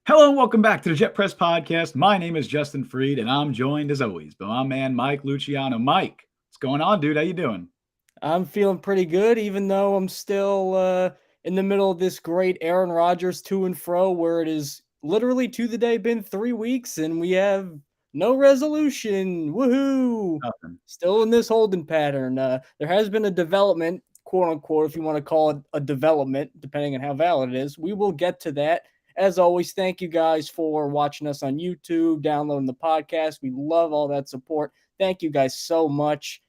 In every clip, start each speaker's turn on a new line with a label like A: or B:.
A: Hello and welcome back to the Jet Press Podcast. My name is Justin Fried, and I'm joined as always by my man Mike Luciano. Mike, what's going on, dude? How you doing?
B: I'm feeling pretty good, even though I'm still in the middle of this great Aaron Rodgers to and fro, where it is literally to the day been 3 weeks, and we have no resolution. Woohoo!
A: Nothing.
B: Still in this holding pattern. There has been a development, quote unquote, if you want to call it a development, depending on how valid it is. We will get to that. As always, thank you guys for watching us on YouTube, downloading the podcast. We love all that support. Thank you guys so much.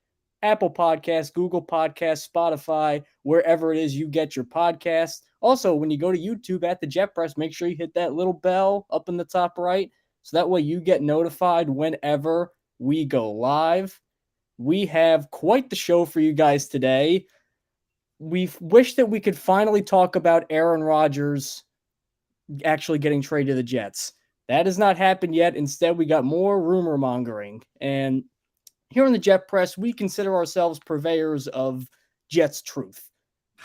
B: Apple Podcasts, Google Podcasts, Spotify, wherever it is you get your podcasts. Also, when you go to YouTube at the Jet Press, make sure you hit that little bell up in the top right, so that way you get notified whenever we go live. We have quite the show for you guys today. We wish that we could finally talk about Aaron Rodgers actually getting traded to the Jets. That has not happened yet. Instead, we got more rumor mongering. And here in the Jet Press, we consider ourselves purveyors of Jets truth.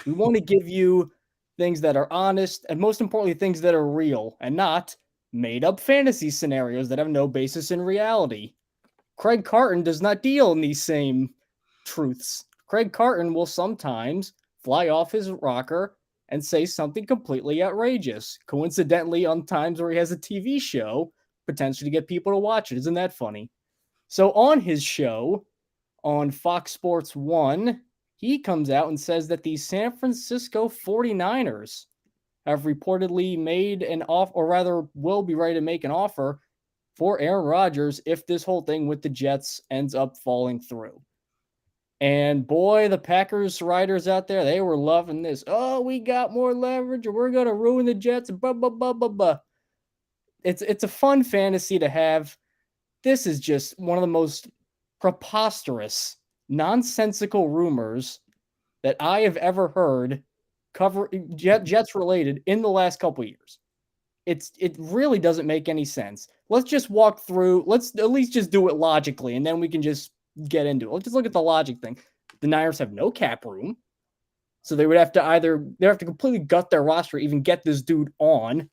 B: We want to give you things that are honest and, most importantly, things that are real and not made up fantasy scenarios that have no basis in reality. Craig Carton does not deal in these same truths. Craig Carton will sometimes fly off his rocker and say something completely outrageous. Coincidentally, on times where he has a TV show, potentially to get people to watch it. Isn't that funny? So on his show, on Fox Sports 1, he comes out and says that the San Francisco 49ers have reportedly made an offer, or rather will be ready to make an offer for Aaron Rodgers if this whole thing with the Jets ends up falling through. And boy, the Packers writers out there, they were loving this. Oh, we got more leverage, or we're going to ruin the Jets. Blah, blah, blah, blah, blah. It's a fun fantasy to have. This is just one of the most preposterous, nonsensical rumors that I have ever heard Jets related in the last couple of years. It really doesn't make any sense. Let's just walk through. Let's at least just do it logically, and then we can just get into it. Let's just look at the logic thing. The Niners have no cap room, so they would have to completely gut their roster, even get this dude on.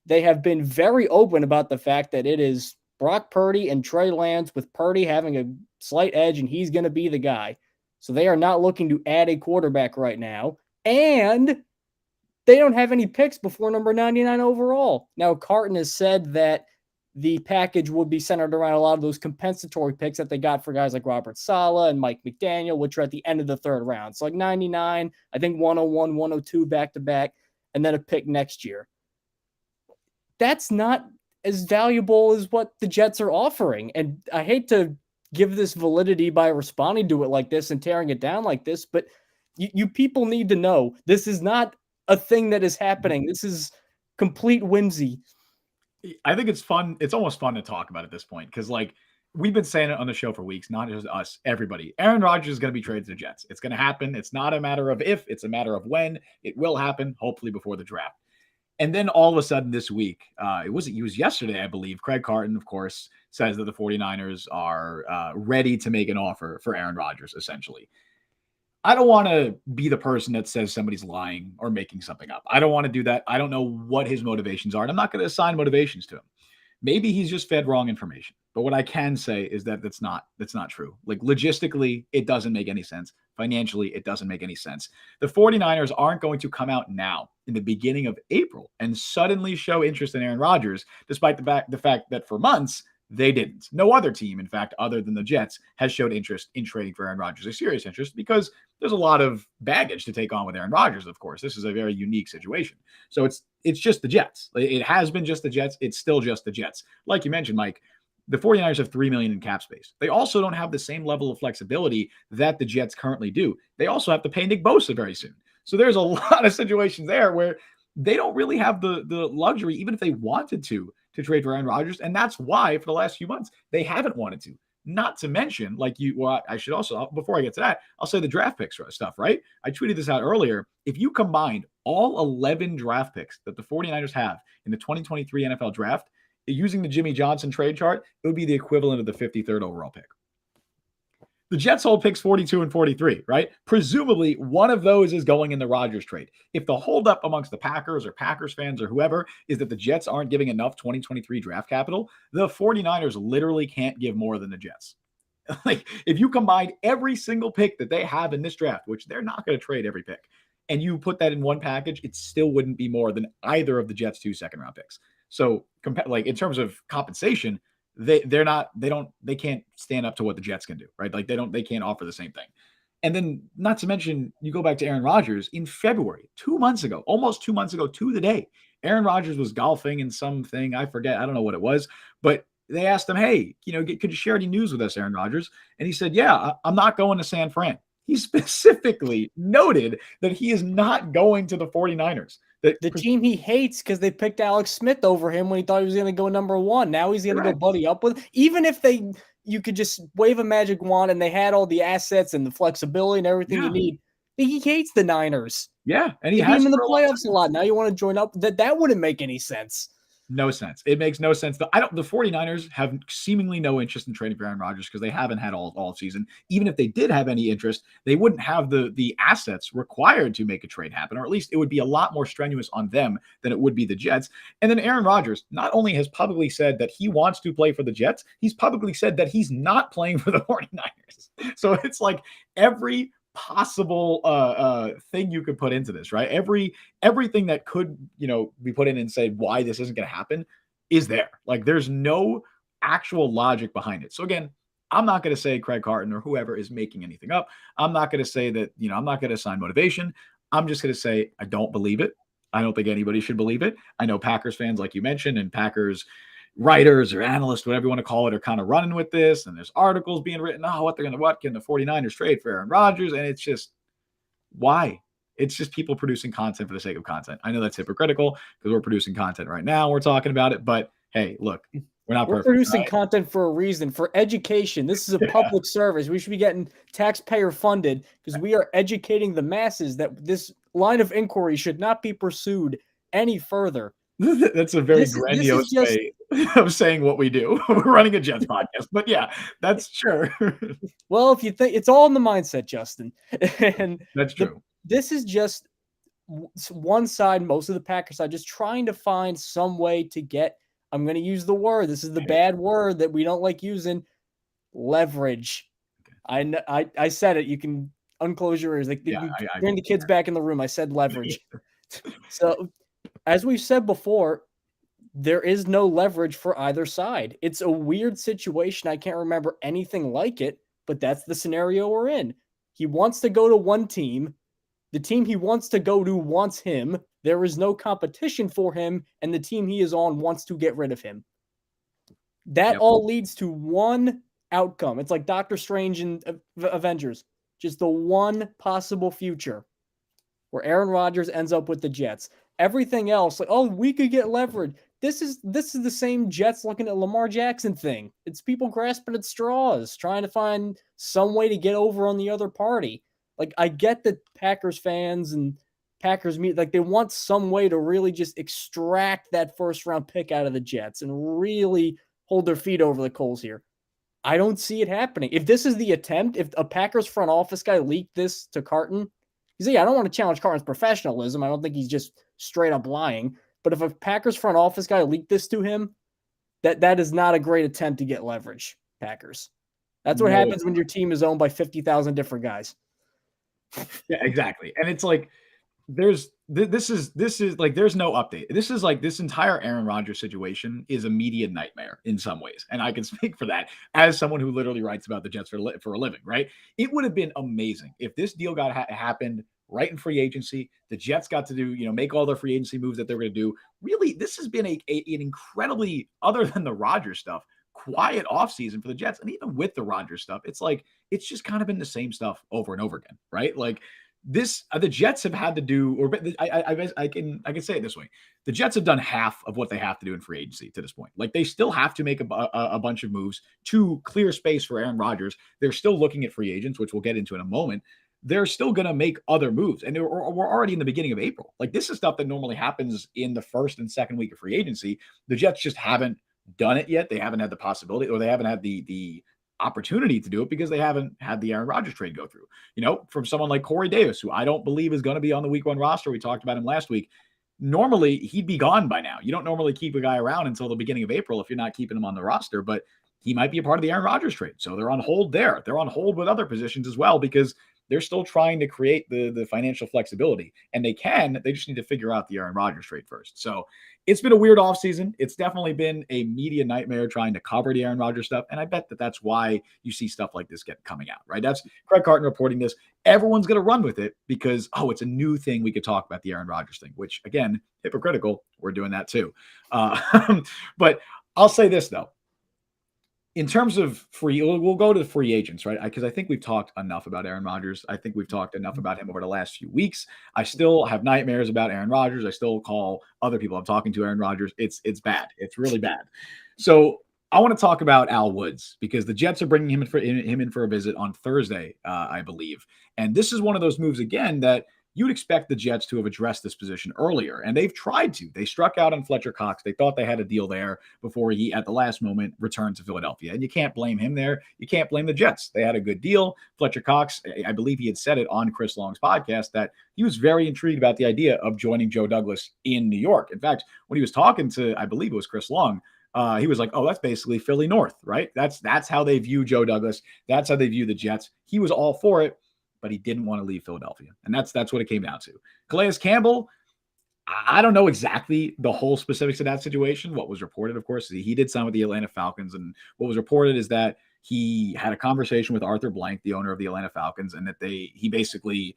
B: They have been very open about the fact that it is Brock Purdy and Trey Lance, with Purdy having a slight edge, and he's going to be the guy. So they are not looking to add a quarterback right now. And they don't have any picks before number 99 overall. Now, Carton has said that the package would be centered around a lot of those compensatory picks that they got for guys like Robert Saleh and Mike McDaniel, which are at the end of the third round. So like 99, I think 101, 102 back-to-back, and then a pick next year. That's not as valuable as what the Jets are offering. And I hate to give this validity by responding to it like this and tearing it down like this, but you people need to know this is not a thing that is happening. This is complete whimsy.
A: I think it's fun. It's almost fun to talk about at this point because, like, we've been saying it on the show for weeks, not just us, everybody. Aaron Rodgers is going to be traded to the Jets. It's going to happen. It's not a matter of if, it's a matter of when. It will happen, hopefully before the draft. And then all of a sudden this week, it was yesterday, I believe, Craig Carton, of course, says that the 49ers are ready to make an offer for Aaron Rodgers, essentially. I don't want to be the person that says somebody's lying or making something up. I don't want to do that. I don't know what his motivations are, and I'm not going to assign motivations to him. Maybe he's just fed wrong information. But what I can say is that that's not true. Like logistically, it doesn't make any sense. Financially, it doesn't make any sense. The 49ers aren't going to come out now in the beginning of April and suddenly show interest in Aaron Rodgers, despite the fact that for months they didn't. No other team, in fact, other than the Jets, has showed interest in trading for Aaron Rodgers, a serious interest, because there's a lot of baggage to take on with Aaron Rodgers, of course. This is a very unique situation. So it's just the Jets. It has been just the Jets. It's still just the Jets. Like you mentioned, Mike, the 49ers have $3 million in cap space. They also don't have the same level of flexibility that the Jets currently do. They also have to pay Nick Bosa very soon. So there's a lot of situations there where they don't really have the luxury, even if they wanted to trade for Aaron Rodgers. And that's why for the last few months, they haven't wanted to. Not to mention, I should also, before I get to that, I'll say the draft picks stuff, right? I tweeted this out earlier. If you combined all 11 draft picks that the 49ers have in the 2023 NFL draft, using the Jimmy Johnson trade chart, it would be the equivalent of the 53rd overall pick. The Jets hold picks 42 and 43, right? Presumably, one of those is going in the Rodgers trade. If the holdup amongst the Packers or Packers fans or whoever is that the Jets aren't giving enough 2023 draft capital, the 49ers literally can't give more than the Jets. Like, if you combine every single pick that they have in this draft, which they're not going to trade every pick, and you put that in one package, it still wouldn't be more than either of the Jets' 2 second-round picks. So, like in terms of compensation, they can't stand up to what the Jets can do, right? Like they can't offer the same thing. And then, not to mention, you go back to Aaron Rodgers in February, 2 months ago, almost 2 months ago to the day. Aaron Rodgers was golfing in something, I forget, I don't know what it was, but they asked him, "Hey, could you share any news with us, Aaron Rodgers?" And he said, "Yeah, I'm not going to San Fran." He specifically noted that he is not going to the 49ers.
B: The team he hates because they picked Alex Smith over him when he thought he was going to go number one. Now he's going to go buddy up with. Even if you could just wave a magic wand and they had all the assets and the flexibility and everything you need, he hates the Niners.
A: Yeah, and he
B: has
A: beat him
B: in the playoffs a lot. Now you want to join up? That wouldn't make any sense.
A: No sense. It makes no sense. The 49ers have seemingly no interest in trading for Aaron Rodgers because they haven't had all season. Even if they did have any interest, they wouldn't have the assets required to make a trade happen, or at least it would be a lot more strenuous on them than it would be the Jets. And then Aaron Rodgers not only has publicly said that he wants to play for the Jets, he's publicly said that he's not playing for the 49ers. So it's like every possible thing you could put into this, right? Everything that could be put in and say why this isn't going to happen is there. Like there's no actual logic behind it. So again, I'm not going to say Craig Carton or whoever is making anything up. I'm not going to say that, I'm not going to assign motivation. I'm just going to say I don't believe it. I don't think anybody should believe it. I know Packers fans, like you mentioned, and Packers writers or analysts, whatever you want to call it, are kind of running with this. And there's articles being written, what can the 49ers trade for Aaron Rodgers? And it's just, why? It's just people producing content for the sake of content. I know that's hypocritical because we're producing content right now. We're talking about it, but hey, look, we're
B: producing content for a reason, for education. This is a public service. We should be getting taxpayer funded because we are educating the masses that this line of inquiry should not be pursued any further.
A: That's a very grandiose way of saying what we do. We're running a Jets podcast, but yeah, that's sure.
B: Well, if you think it's all in the mindset, Justin, and
A: that's true.
B: This is just one side. Most of the Packers side just trying to find some way to get. I'm going to use the word. This is the bad word that we don't like using. Leverage. I said it. You can unclose your ears. Bring the kids back in the room. I said leverage. So, as we've said before, there is no leverage for either side. It's a weird situation. I can't remember anything like it, but that's the scenario we're in. He wants to go to one team. The team he wants to go to wants him. There is no competition for him, and the team he is on wants to get rid of him. That all leads to one outcome. It's like Doctor Strange in Avengers. Just the one possible future where Aaron Rodgers ends up with the Jets. Everything else, we could get leverage. This is the same Jets looking at Lamar Jackson thing. It's people grasping at straws, trying to find some way to get over on the other party. Like, I get that Packers fans and Packers meet, like they want some way to really just extract that first round pick out of the Jets and really hold their feet over the coals here. I don't see it happening. If this is the attempt, if a Packers front office guy leaked this to Carton, he's like, I don't want to challenge Carton's professionalism. I don't think he's just straight up lying. But if a Packers front office guy leaked this to him, that is not a great attempt to get leverage, Packers. That's what happens when your team is owned by 50,000 different guys.
A: Yeah, exactly. And it's like, this is like, there's no update. This is like, this entire Aaron Rodgers situation is a media nightmare in some ways. And I can speak for that as someone who literally writes about the Jets for a living, right? It would have been amazing if this deal happened right in free agency. The Jets got to do, make all their free agency moves that they're going to do. Really, this has been an incredibly, other than the Rodgers stuff, quiet offseason for the Jets. And even with the Rodgers stuff, it's like, it's just kind of been the same stuff over and over again, right? Like, the Jets have had to do, or I can say it this way: the Jets have done half of what they have to do in free agency to this point. Like, they still have to make a bunch of moves to clear space for Aaron Rodgers. They're still looking at free agents, which we'll get into in a moment. They're still going to make other moves, and we're already in the beginning of April. Like, this is stuff that normally happens in the first and second week of free agency. The Jets just haven't done it yet. They haven't had the possibility, or they haven't had the opportunity to do it because they haven't had the Aaron Rodgers trade go through. From someone like Corey Davis, who I don't believe is going to be on the week 1 roster. We talked about him last week. Normally, he'd be gone by now. You don't normally keep a guy around until the beginning of April if you're not keeping him on the roster, but he might be a part of the Aaron Rodgers trade. So they're on hold there. They're on hold with other positions as well because they're still trying to create the financial flexibility. And they just need to figure out the Aaron Rodgers trade first. So it's been a weird offseason. It's definitely been a media nightmare trying to cover the Aaron Rodgers stuff. And I bet that's why you see stuff like this coming out, right? That's Craig Carton reporting this. Everyone's going to run with it because, it's a new thing we could talk about, the Aaron Rodgers thing, which, again, hypocritical. We're doing that too. But I'll say this, though. In terms of we'll go to the free agents, right? Because I think we've talked enough about Aaron Rodgers. I think we've talked enough about him over the last few weeks. I still have nightmares about Aaron Rodgers. I still call other people I'm talking to Aaron Rodgers. It's bad. It's really bad. So I want to talk about Al Woods because the Jets are bringing him in for a visit on Thursday, I believe. And this is one of those moves, again, that you'd expect the Jets to have addressed this position earlier, and they've tried to. They struck out on Fletcher Cox. They thought they had a deal there before he, at the last moment, returned to Philadelphia. And you can't blame him there. You can't blame the Jets. They had a good deal. Fletcher Cox, I believe he had said it on Chris Long's podcast, that he was very intrigued about the idea of joining Joe Douglas in New York. In fact, when he was talking to, I believe it was Chris Long, he was like, that's basically Philly North, right? That's how they view Joe Douglas. That's how they view the Jets. He was all for it, but he didn't want to leave Philadelphia. And that's what it came down to. Calais Campbell, I don't know exactly the whole specifics of that situation. What was reported, of course, is he did sign with the Atlanta Falcons. And what was reported is that he had a conversation with Arthur Blank, the owner of the Atlanta Falcons, and that he basically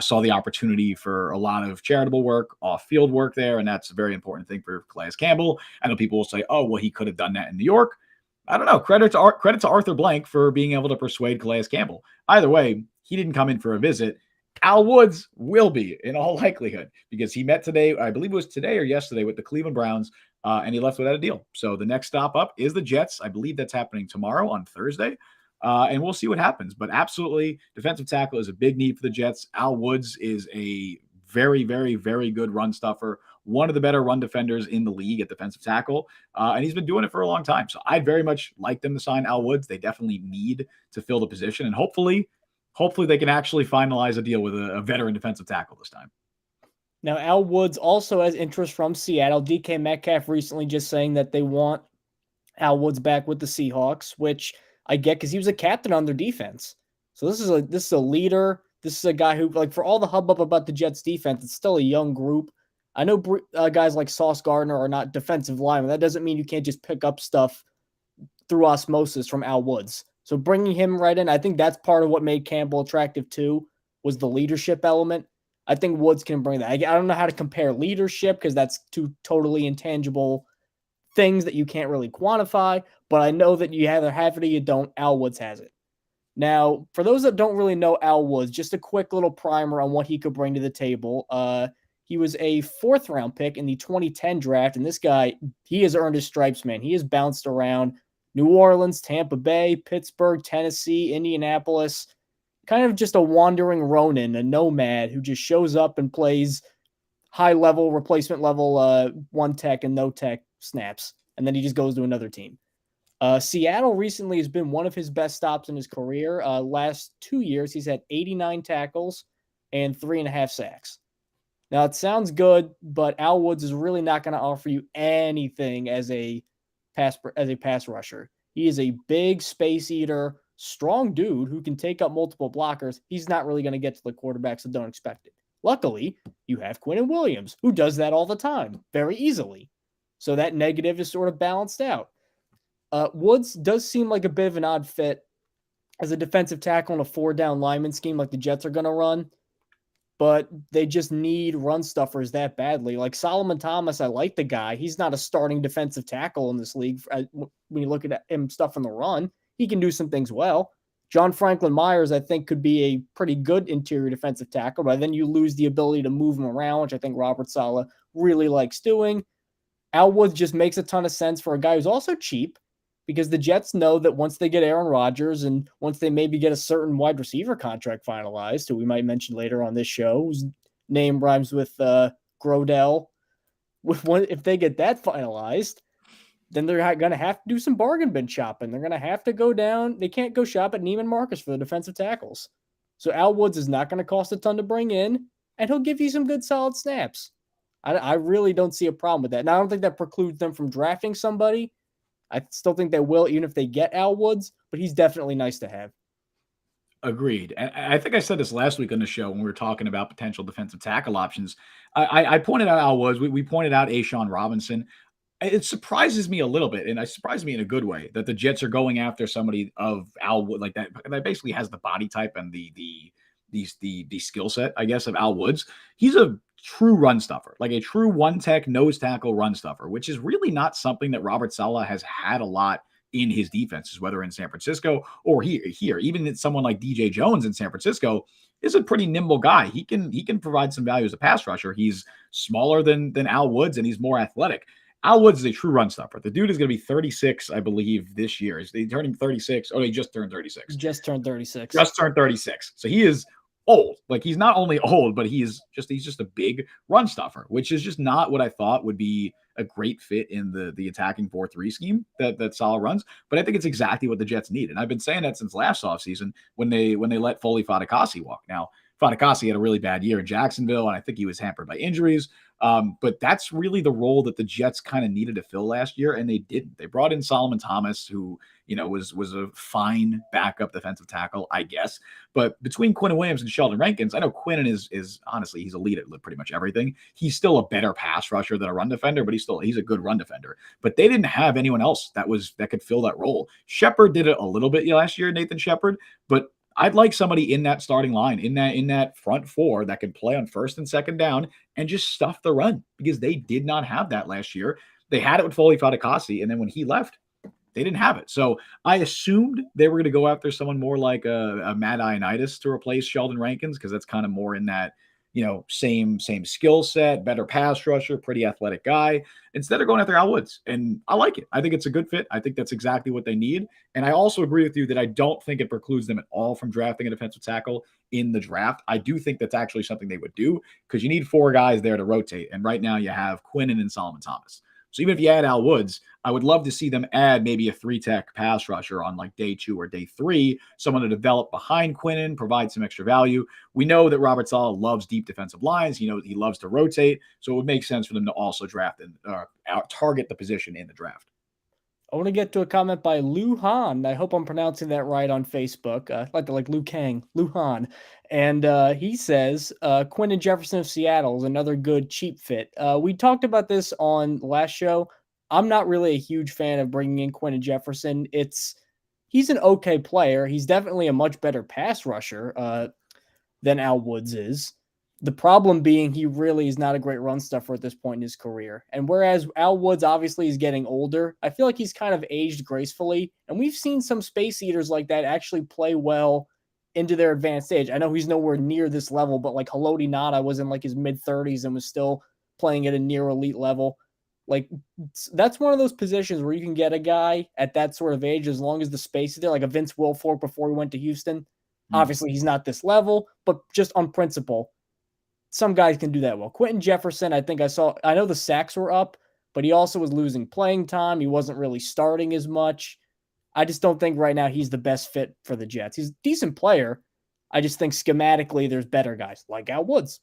A: saw the opportunity for a lot of charitable work, off-field work there. And that's a very important thing for Calais Campbell. I know people will say, he could have done that in New York. I don't know. Credit to Arthur Blank for being able to persuade Calais Campbell. Either way, he didn't come in for a visit. Al Woods will be, in all likelihood, because he met today, I believe it was today or yesterday, with the Cleveland Browns, and he left without a deal. So the next stop up is the Jets. I believe that's happening tomorrow on Thursday, and we'll see what happens. But absolutely, defensive tackle is a big need for the Jets. Al Woods is a very, very, very good run stuffer, one of the better run defenders in the league at defensive tackle, and he's been doing it for a long time. So I'd very much like them to sign Al Woods. They definitely need to fill the position, and hopefully they can actually finalize a deal with a veteran defensive tackle this time.
B: Now, Al Woods also has interest from Seattle. DK Metcalf recently just saying that they want Al Woods back with the Seahawks, which I get because he was a captain on their defense. So this is a leader. This is a guy who, like, for all the hubbub about the Jets defense, it's still a young group. I know guys like Sauce Gardner are not defensive linemen. That doesn't mean you can't just pick up stuff through osmosis from Al Woods. So bringing him right in, I think that's part of what made Campbell attractive too, was the leadership element. I think Woods can bring that. I don't know how to compare leadership because that's two totally intangible things that you can't really quantify, but I know that you either have it or you don't. Al Woods has it. Now, for those that don't really know Al Woods, just a quick little primer on what he could bring to the table. He was a 4th-round pick in the 2010 draft, and this guy, he has earned his stripes, man. He has bounced around New Orleans, Tampa Bay, Pittsburgh, Tennessee, Indianapolis. kind of just a wandering Ronin, a nomad who just shows up and plays high level, replacement level, one tech and no tech snaps. And then he just goes to another team. Seattle recently has been one of his best stops in his career. Last 2 years, he's had 89 tackles and 3.5 sacks. Now, it sounds good, but Al Woods is really not going to offer you anything as a pass rusher. He is a big space eater, strong dude who can take up multiple blockers. He's not really going to get to the quarterback, so don't expect it. Luckily, you have Quinnen Williams, who does that all the time, very easily. So that negative is sort of balanced out. Woods does seem like a bit of an odd fit as a defensive tackle in a 4-down lineman scheme like the Jets are going to run, but they just need run stuffers that badly. Like Solomon Thomas, I like the guy. He's not a starting defensive tackle in this league. When you look at him stuff in the run, he can do some things well. John Franklin Myers, I think, could be a pretty good interior defensive tackle, but then you lose the ability to move him around, which I think Robert Saleh really likes doing. Al Woods just makes a ton of sense for a guy who's also cheap, because the Jets know that once they get Aaron Rodgers and once they maybe get a certain wide receiver contract finalized, who we might mention later on this show, whose name rhymes with Grodell, if they get that finalized, then they're going to have to do some bargain bin shopping. They're going to have to go down. They can't go shop at Neiman Marcus for the defensive tackles. So Al Woods is not going to cost a ton to bring in, and he'll give you some good solid snaps. I really don't see a problem with that. Now, I don't think that precludes them from drafting somebody. I still think they will, even if they get Al Woods, but he's definitely nice to have.
A: Agreed. And I think I said this last week on the show when we were talking about potential defensive tackle options. I pointed out Al Woods. We pointed out A'Shawn Robinson. It surprises me a little bit, and it surprised me in a good way, that the Jets are going after somebody of Al Wood like that basically has the body type and the skill set, I guess, of Al Woods. He's a true run stuffer, like a true one tech nose tackle run stuffer, which is really not something that Robert Saleh has had a lot in his defenses, whether in San Francisco or here. Even someone like DJ Jones in San Francisco is a pretty nimble guy. He can provide some value as a pass rusher. He's smaller than Al Woods, and he's more athletic. Al Woods is a true run stuffer. The dude is going to be 36, I believe, this year. Is he turning 36? Oh, he just turned 36.
B: Just turned 36.
A: Just turned 36. So he is old. Like, he's not only old, but he's just a big run stuffer, which is just not what I thought would be a great fit in the attacking 4-3 scheme that Saleh runs. But I think it's exactly what the Jets need. And I've been saying that since last offseason when they let Foley Fatukasi walk. Now, Fatukasi had a really bad year in Jacksonville, and I think he was hampered by injuries. But that's really the role that the Jets kind of needed to fill last year, and they didn't. They brought in Solomon Thomas, who was a fine backup defensive tackle, I guess. But between Quinnen Williams and Sheldon Rankins, I know Quinnen is honestly, he's elite at pretty much everything. He's still a better pass rusher than a run defender, but he's a good run defender. But they didn't have anyone else that could fill that role. Shepard did it a little bit last year, Nathan Shepard, but I'd like somebody in that starting line, in that front four that can play on first and second down and just stuff the run, because they did not have that last year. They had it with Foley Fatukasi, and then when he left, they didn't have it. So I assumed they were going to go after someone more like a Matt Ioannidis to replace Sheldon Rankins, because that's kind of more in that, same skill set, better pass rusher, pretty athletic guy, instead of going after Al Woods. And I like it. I think it's a good fit. I think that's exactly what they need. And I also agree with you that I don't think it precludes them at all from drafting a defensive tackle in the draft. I do think that's actually something they would do, because you need 4 guys there to rotate. And right now you have Quinnen and Solomon Thomas. So even if you add Al Woods, I would love to see them add maybe a 3-tech pass rusher on like day 2 or day 3, someone to develop behind Quinnen, provide some extra value. We know that Robert Saleh loves deep defensive lines. He loves to rotate. So it would make sense for them to also draft and target the position in the draft.
B: I want to get to a comment by Lu Han. I hope I'm pronouncing that right on Facebook. Like Liu Kang, Lu Han. And he says, Quentin Jefferson of Seattle is another good cheap fit. We talked about this on the last show. I'm not really a huge fan of bringing in Quentin Jefferson. He's an okay player. He's definitely a much better pass rusher than Al Woods is. The problem being he really is not a great run stuffer at this point in his career. And whereas Al Woods obviously is getting older, I feel like he's kind of aged gracefully. And we've seen some space eaters like that actually play well into their advanced age. I know he's nowhere near this level, but like Haloti Ngata was in like his mid-30s and was still playing at a near elite level. Like, that's one of those positions where you can get a guy at that sort of age as long as the space is there, like a Vince Wilfork before he went to Houston.
A: Mm.
B: Obviously, he's not this level, but just on principle, some guys can do that well. Quentin Jefferson, I know the sacks were up, but he also was losing playing time. He wasn't really starting as much. I just don't think right now he's the best fit for the Jets. He's a decent player. I just think schematically there's better guys like Al Woods.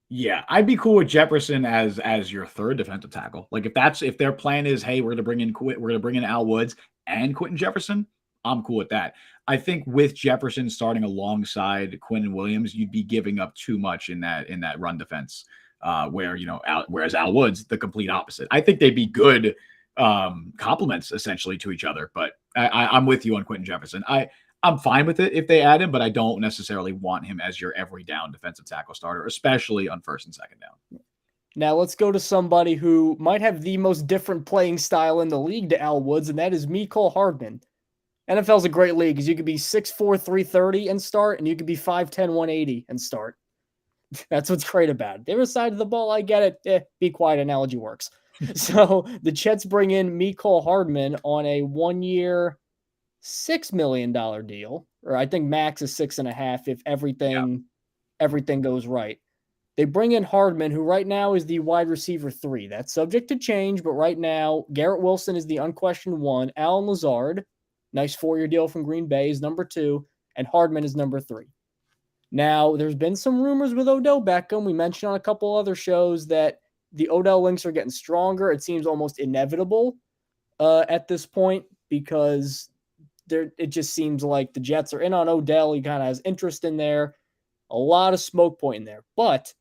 A: Yeah, I'd be cool with Jefferson as your third defensive tackle. Like if their plan is, hey, we're gonna bring in Al Woods and Quentin Jefferson, I'm cool with that. I think with Jefferson starting alongside Quinn Williams, you'd be giving up too much in that run defense. Whereas Al Woods, the complete opposite. I think they'd be good complements essentially to each other. But I'm with you on Quentin Jefferson. I'm fine with it if they add him, but I don't necessarily want him as your every down defensive tackle starter, especially on first and second down.
B: Now let's go to somebody who might have the most different playing style in the league to Al Woods, and that is Mecole Hardman. NFL's a great league because you could be 6'4", 330 and start, and you could be 5'10", 180 and start. That's what's great about it. The other side of the ball, I get it. Be quiet analogy works. So the Jets bring in Mecole Hardman on a 1-year, $6 million deal, or I think max is 6.5 if everything goes right. They bring in Hardman, who right now is the wide receiver 3. That's subject to change, but right now Garrett Wilson is the unquestioned 1. Allen Lazard, nice 4-year deal from Green Bay, is number 2, and Hardman is number 3. Now, there's been some rumors with Odell Beckham. We mentioned on a couple other shows that the Odell links are getting stronger. It seems almost inevitable at this point because it just seems like the Jets are in on Odell. He kind of has interest in there. A lot of smoke pointing there. But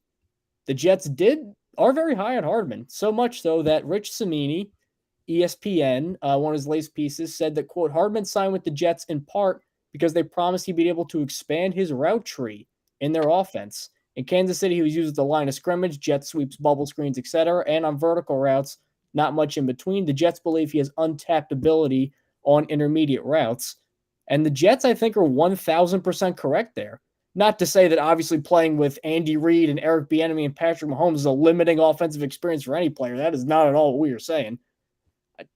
B: the Jets are very high on Hardman, so much so that Rich Cimini, ESPN, one of his latest pieces, said that, quote, Hardman signed with the Jets in part because they promised he'd be able to expand his route tree in their offense. In Kansas City, he was used at the line of scrimmage, jet sweeps, bubble screens, etc., and on vertical routes, not much in between. The Jets believe he has untapped ability on intermediate routes. And the Jets, I think, are 1,000% correct there. Not to say that obviously playing with Andy Reid and Eric Bieniemy and Patrick Mahomes is a limiting offensive experience for any player. That is not at all what we are saying.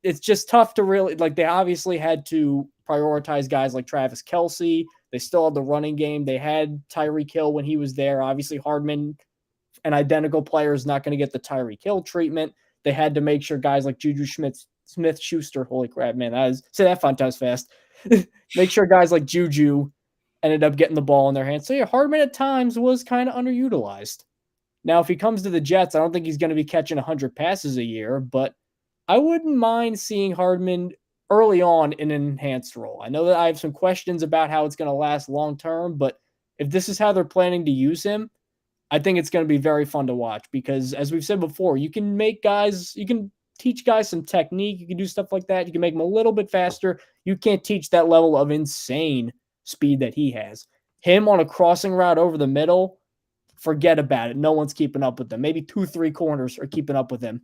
B: It's just tough to really, they obviously had to prioritize guys like Travis Kelce. They still had the running game. They had Tyreek Hill when he was there. Obviously, Hardman, an identical player, is not going to get the Tyreek Hill treatment. They had to make sure guys like Juju Smith-Schuster, holy crap, man, say that 5 times fast. Make sure guys like Juju ended up getting the ball in their hands. So yeah, Hardman at times was kind of underutilized. Now, if he comes to the Jets, I don't think he's going to be catching 100 passes a year, but I wouldn't mind seeing Hardman early on in an enhanced role. I know that I have some questions about how it's going to last long term, but if this is how they're planning to use him, I think it's going to be very fun to watch because, as we've said before, you can teach guys some technique. You can do stuff like that. You can make them a little bit faster. You can't teach that level of insane speed that he has. Him on a crossing route over the middle, forget about it. No one's keeping up with him. Maybe 2-3 corners are keeping up with him.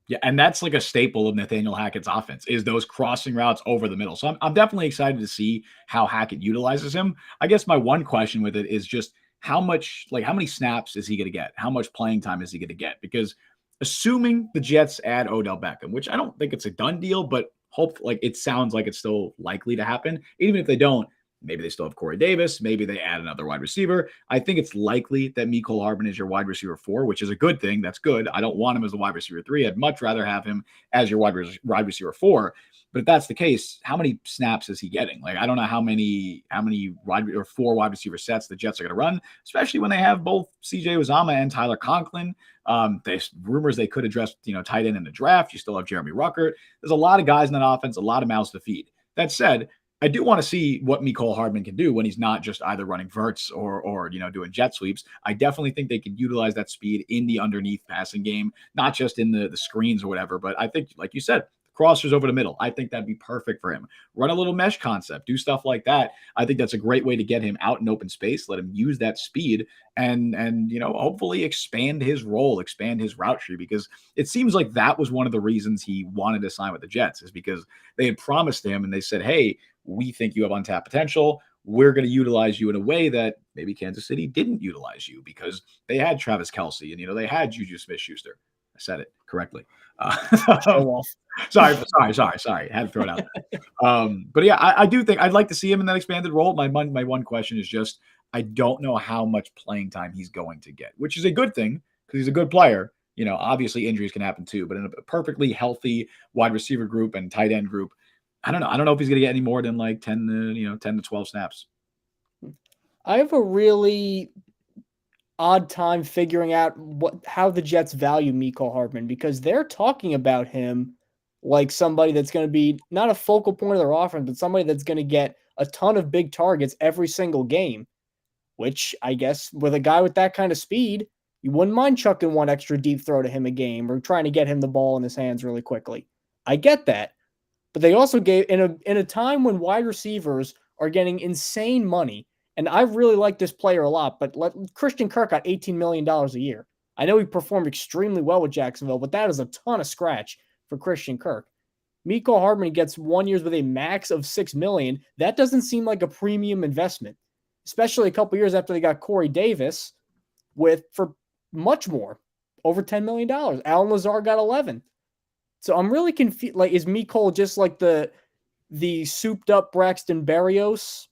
A: Yeah, and that's like a staple of Nathaniel Hackett's offense is those crossing routes over the middle. So I'm definitely excited to see how Hackett utilizes him. I guess my one question with it is just how many snaps is he going to get? How much playing time is he going to get? Because assuming the Jets add Odell Beckham, which I don't think it's a done deal, but it sounds like it's still likely to happen. Even if they don't, maybe they still have Corey Davis. Maybe they add another wide receiver. I think it's likely that Mecole Hardman is your wide receiver 4, which is a good thing. That's good. I don't want him as a wide receiver 3. I'd much rather have him as your wide receiver 4. But if that's the case, how many snaps is he getting? I don't know how many four wide receiver sets the Jets are going to run, especially when they have both CJ Uzomah and Tyler Conklin. There's rumors they could address, tight end in the draft. You still have Jeremy Ruckert. There's a lot of guys in that offense, a lot of mouths to feed. That said, I do want to see what Mecole Hardman can do when he's not just either running verts or doing jet sweeps. I definitely think they can utilize that speed in the underneath passing game, not just in the screens or whatever. But I think, like you said, crossers over the middle. I think that'd be perfect for him. Run a little mesh concept, do stuff like that. I think that's a great way to get him out in open space, let him use that speed and hopefully expand his role, expand his route tree, because it seems like that was one of the reasons he wanted to sign with the Jets, is because they had promised him and they said, hey, we think you have untapped potential. We're going to utilize you in a way that maybe Kansas City didn't utilize you because they had Travis Kelce and, they had Juju Smith-Schuster. I said it correctly.
B: Show off.
A: Sorry. Had to throw it out there. But yeah, I do think I'd like to see him in that expanded role. My one question is just I don't know how much playing time he's going to get, which is a good thing because he's a good player. Obviously injuries can happen too, but in a perfectly healthy wide receiver group and tight end group, I don't know. I don't know if he's going to get any more than like 10 to 12 snaps.
B: I have a really odd time figuring out how the Jets value Mecole Hardman because they're talking about him like somebody that's going to be not a focal point of their offense, but somebody that's going to get a ton of big targets every single game, which I guess with a guy with that kind of speed, you wouldn't mind chucking one extra deep throw to him a game or trying to get him the ball in his hands really quickly. I get that. But they also gave in a time when wide receivers are getting insane money, and I really like this player a lot, but Christian Kirk got $18 million a year. I know he performed extremely well with Jacksonville, but that is a ton of scratch for Christian Kirk. Mecole Hardman gets 1 year with a max of $6 million. That doesn't seem like a premium investment, especially a couple years after they got Corey Davis for much more, over $10 million. Alan Lazard got 11. So I'm really confused. Like, is Mecole just like the souped up Braxton Berrios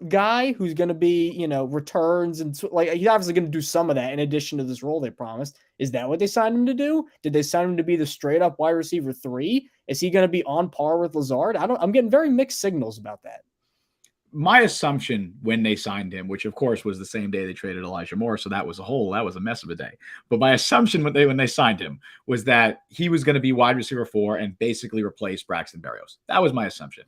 B: guy who's going to be, returns and like he's obviously going to do some of that in addition to this role they promised. Is that what they signed him to do? Did they sign him to be the straight up wide receiver 3? Is he going to be on par with Lazard? I'm getting very mixed signals about that.
A: My assumption when they signed him, which of course was the same day they traded Elijah Moore, so that was a mess of a day. But my assumption when they signed him was that he was going to be wide receiver 4 and basically replace Braxton Berrios. That was my assumption.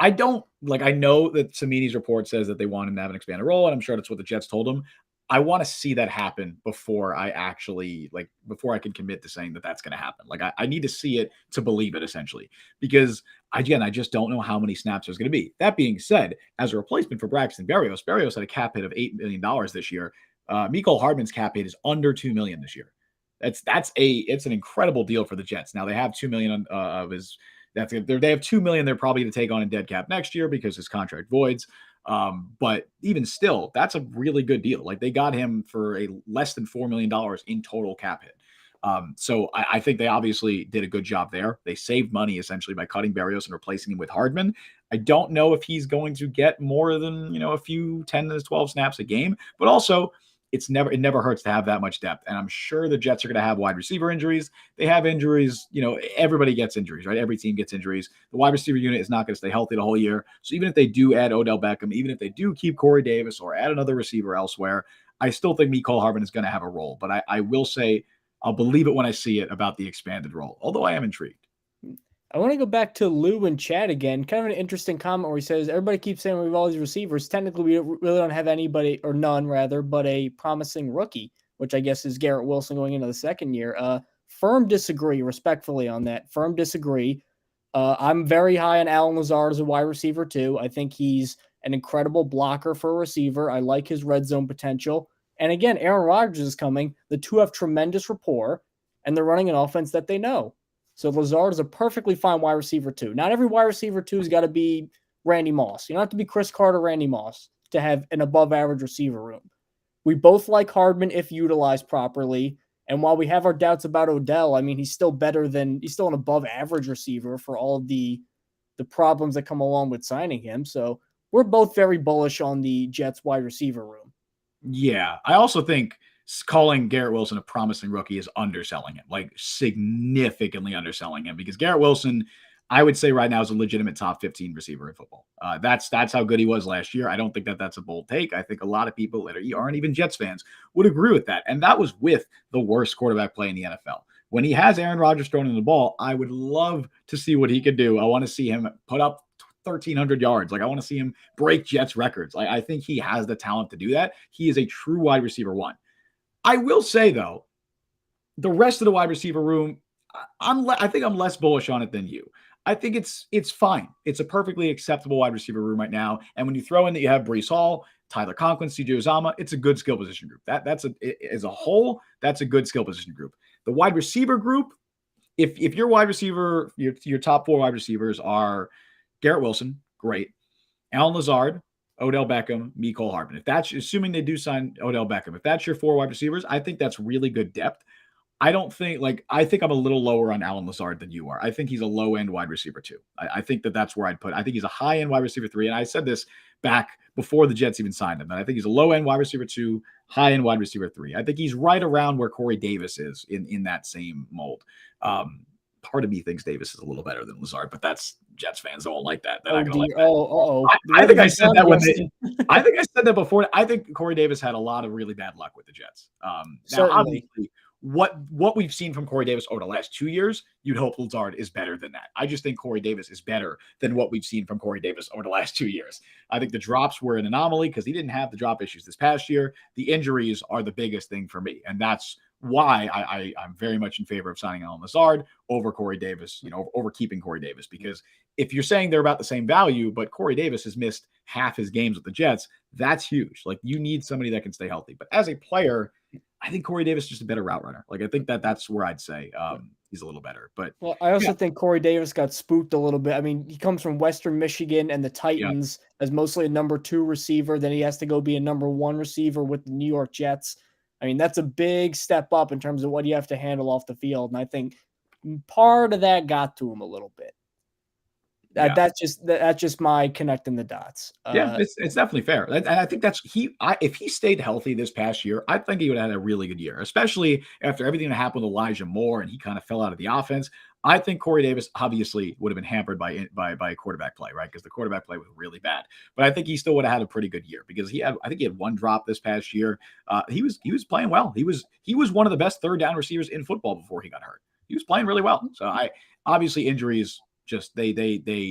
A: I know that Samini's report says that they want him to have an expanded role, and I'm sure that's what the Jets told him. I want to see that happen before I can commit to saying that that's going to happen. Like I need to see it to believe it essentially, because I just don't know how many snaps there's going to be. That being said, as a replacement for Braxton Berrios had a cap hit of $8 million this year. Mecole Hardman's cap hit is under $2 million this year. It's an incredible deal for the Jets. Now they have $2 million of his. They have $2 million. They're probably going to take on in dead cap next year because his contract voids. But even still, that's a really good deal. Like they got him for a less than $4 million in total cap hit. So I think they obviously did a good job there. They saved money essentially by cutting Berrios and replacing him with Hardman. I don't know if he's going to get more than, a few 10 to 12 snaps a game, but also it never hurts to have that much depth. And I'm sure the Jets are going to have wide receiver injuries. They have injuries. Everybody gets injuries, right? Every team gets injuries. The wide receiver unit is not going to stay healthy the whole year. So even if they do add Odell Beckham, even if they do keep Corey Davis or add another receiver elsewhere, I still think Mecole Hardman is going to have a role. But I will say I'll believe it when I see it about the expanded role, although I am intrigued.
B: I want to go back to Lou and Chad again. Kind of an interesting comment where he says, everybody keeps saying we have all these receivers. Technically, we really don't have anybody, or none rather, but a promising rookie, which I guess is Garrett Wilson going into the second year. Firm disagree, respectfully, on that. Firm disagree. I'm very high on Alan Lazard as a wide receiver, too. I think he's an incredible blocker for a receiver. I like his red zone potential. And again, Aaron Rodgers is coming. The two have tremendous rapport, and they're running an offense that they know. So Lazard is a perfectly fine wide receiver 2. Not every wide receiver 2 has got to be Randy Moss. You don't have to be Chris Carter, Randy Moss to have an above average receiver room. We both like Hardman if utilized properly. And while we have our doubts about Odell, I mean, he's still an above average receiver for all of the problems that come along with signing him. So we're both very bullish on the Jets wide receiver room.
A: Yeah. I also think calling Garrett Wilson a promising rookie is underselling him, like significantly underselling him, because Garrett Wilson, I would say right now, is a legitimate top 15 receiver in football. That's how good he was last year. I don't think that's a bold take. I think a lot of people that aren't even Jets fans would agree with that. And that was with the worst quarterback play in the NFL. When he has Aaron Rodgers throwing in the ball, I would love to see what he could do. I want to see him put up 1,300 yards. Like I want to see him break Jets records. I think he has the talent to do that. He is a true wide receiver 1. I will say, though, the rest of the wide receiver room, I think I'm less bullish on it than you. I think it's fine. It's a perfectly acceptable wide receiver room right now. And when you throw in that you have Breece Hall, Tyler Conklin, CJ Uzomah, it's a good skill position group. As a whole, that's a good skill position group. The wide receiver group, if your wide receiver, your top 4 wide receivers are Garrett Wilson, great. Alan Lazard, Odell Beckham, Mecole Hardman. If that's assuming they do sign Odell Beckham, if that's your 4 wide receivers, I think that's really good depth. I don't think I think I'm a little lower on Allen Lazard than you are. I think he's a low end wide receiver too. I think that's where I'd put. I think he's a high end wide receiver 3, and I said this back before the Jets even signed him. And I think he's a low end wide receiver 2, high end wide receiver 3. I think he's right around where Corey Davis is in that same mold. Part of me thinks Davis is a little better than Lazard, but that's Jets fans don't like that. They're not gonna like that.
B: Oh,
A: I think I said that I think I said that before. I think Corey Davis had a lot of really bad luck with the Jets. Now, obviously, what we've seen from Corey Davis over the last 2 years, you'd hope Lazard is better than that. I just think Corey Davis is better than what we've seen from Corey Davis over the last 2 years. I think the drops were an anomaly because he didn't have the drop issues this past year. The injuries are the biggest thing for me, and that's why I'm very much in favor of signing Allen Lazard over Corey Davis, over keeping Corey Davis. Because if you're saying they're about the same value, but Corey Davis has missed half his games with the Jets, that's huge. Like, you need somebody that can stay healthy. But as a player, I think Corey Davis is just a better route runner. Like, I think that's where I'd say he's a little better. But
B: I also think Corey Davis got spooked a little bit. I mean, he comes from Western Michigan and the Titans as mostly a number 2 receiver. Then he has to go be a number 1 receiver with the New York Jets. I mean, that's a big step up in terms of what you have to handle off the field. And I think part of that got to him a little bit. That's just my connecting the dots.
A: It's definitely fair. And I think if he stayed healthy this past year, I think he would have had a really good year, especially after everything that happened with Elijah Moore and he kind of fell out of the offense. I think Corey Davis obviously would have been hampered by quarterback play, right? Because the quarterback play was really bad. But I think he still would have had a pretty good year because I think he had 1 drop this past year. He was playing well. He was one of the best third down receivers in football before he got hurt. He was playing really well. So obviously injuries just they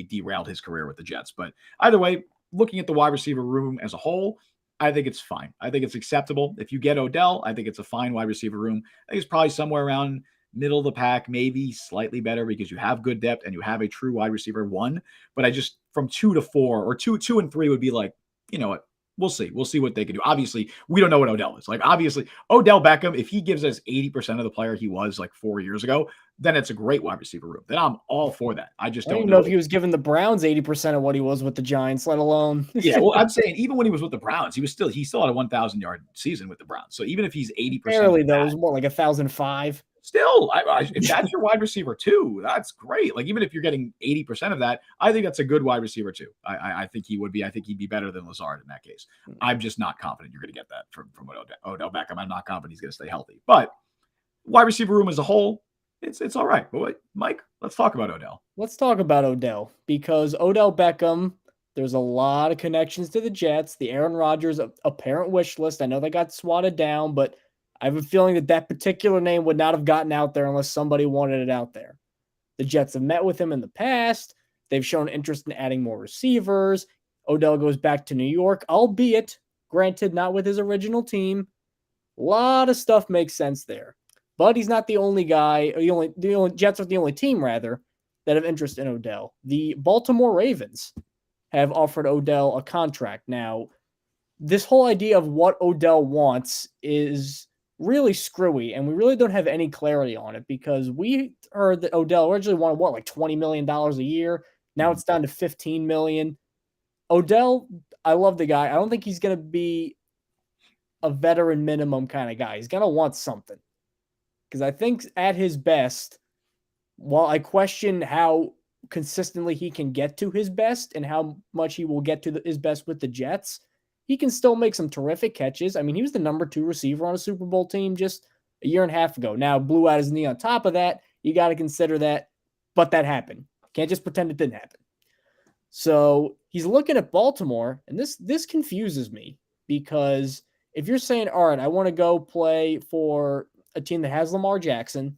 A: derailed his career with the Jets. But either way, looking at the wide receiver room as a whole, I think it's fine. I think it's acceptable. If you get Odell, I think it's a fine wide receiver room. I think it's probably somewhere around middle of the pack, maybe slightly better because you have good depth and you have a true wide receiver 1. But I just from 2 to 4 or 2 and 3 would be like, you know what? We'll see. We'll see what they can do. Obviously, we don't know what Odell is. Like, obviously, Odell Beckham, if he gives us 80% of the player he was like 4 years ago, then it's a great wide receiver room. Then I'm all for that. I just don't
B: know if he was giving the Browns 80% of what he was with the Giants, let alone.
A: Yeah, well, I'm saying even when he was with the Browns, he still had a 1,000-yard season with the Browns. So even if he's 80%,
B: barely though, it was more like 1,005.
A: Still, if that's your wide receiver 2, that's great. Like, even if you're getting 80% of that, I think that's a good wide receiver 2. I think he would be. I think he'd be better than Lazard in that case. I'm just not confident you're going to get that from Odell Beckham. I'm not confident he's going to stay healthy. But wide receiver room as a whole, it's all right. But wait, Mike, let's talk about Odell.
B: Let's talk about Odell because Odell Beckham, there's a lot of connections to the Jets. The Aaron Rodgers apparent wish list. I know they got swatted down, but I have a feeling that particular name would not have gotten out there unless somebody wanted it out there. The Jets have met with him in the past. They've shown interest in adding more receivers. Odell goes back to New York, albeit, granted, not with his original team. A lot of stuff makes sense there. But he's not the only guy, the only Jets are the only team, rather, that have interest in Odell. The Baltimore Ravens have offered Odell a contract. Now, this whole idea of what Odell wants is really screwy, and we really don't have any clarity on it because we heard that Odell originally wanted like $20 million a year. Now it's down to $15 million. Odell, I love the guy. I don't think he's going to be a veteran minimum kind of guy. He's going to want something because I think at his best, while I question how consistently he can get to his best and how much he will get to his best with the Jets, he can still make some terrific catches. I mean, he was the number 2 receiver on a Super Bowl team just a year and a half ago. Now, blew out his knee on top of that. You got to consider that, but that happened. Can't just pretend it didn't happen. So he's looking at Baltimore, and this confuses me because if you're saying, all right, I want to go play for a team that has Lamar Jackson,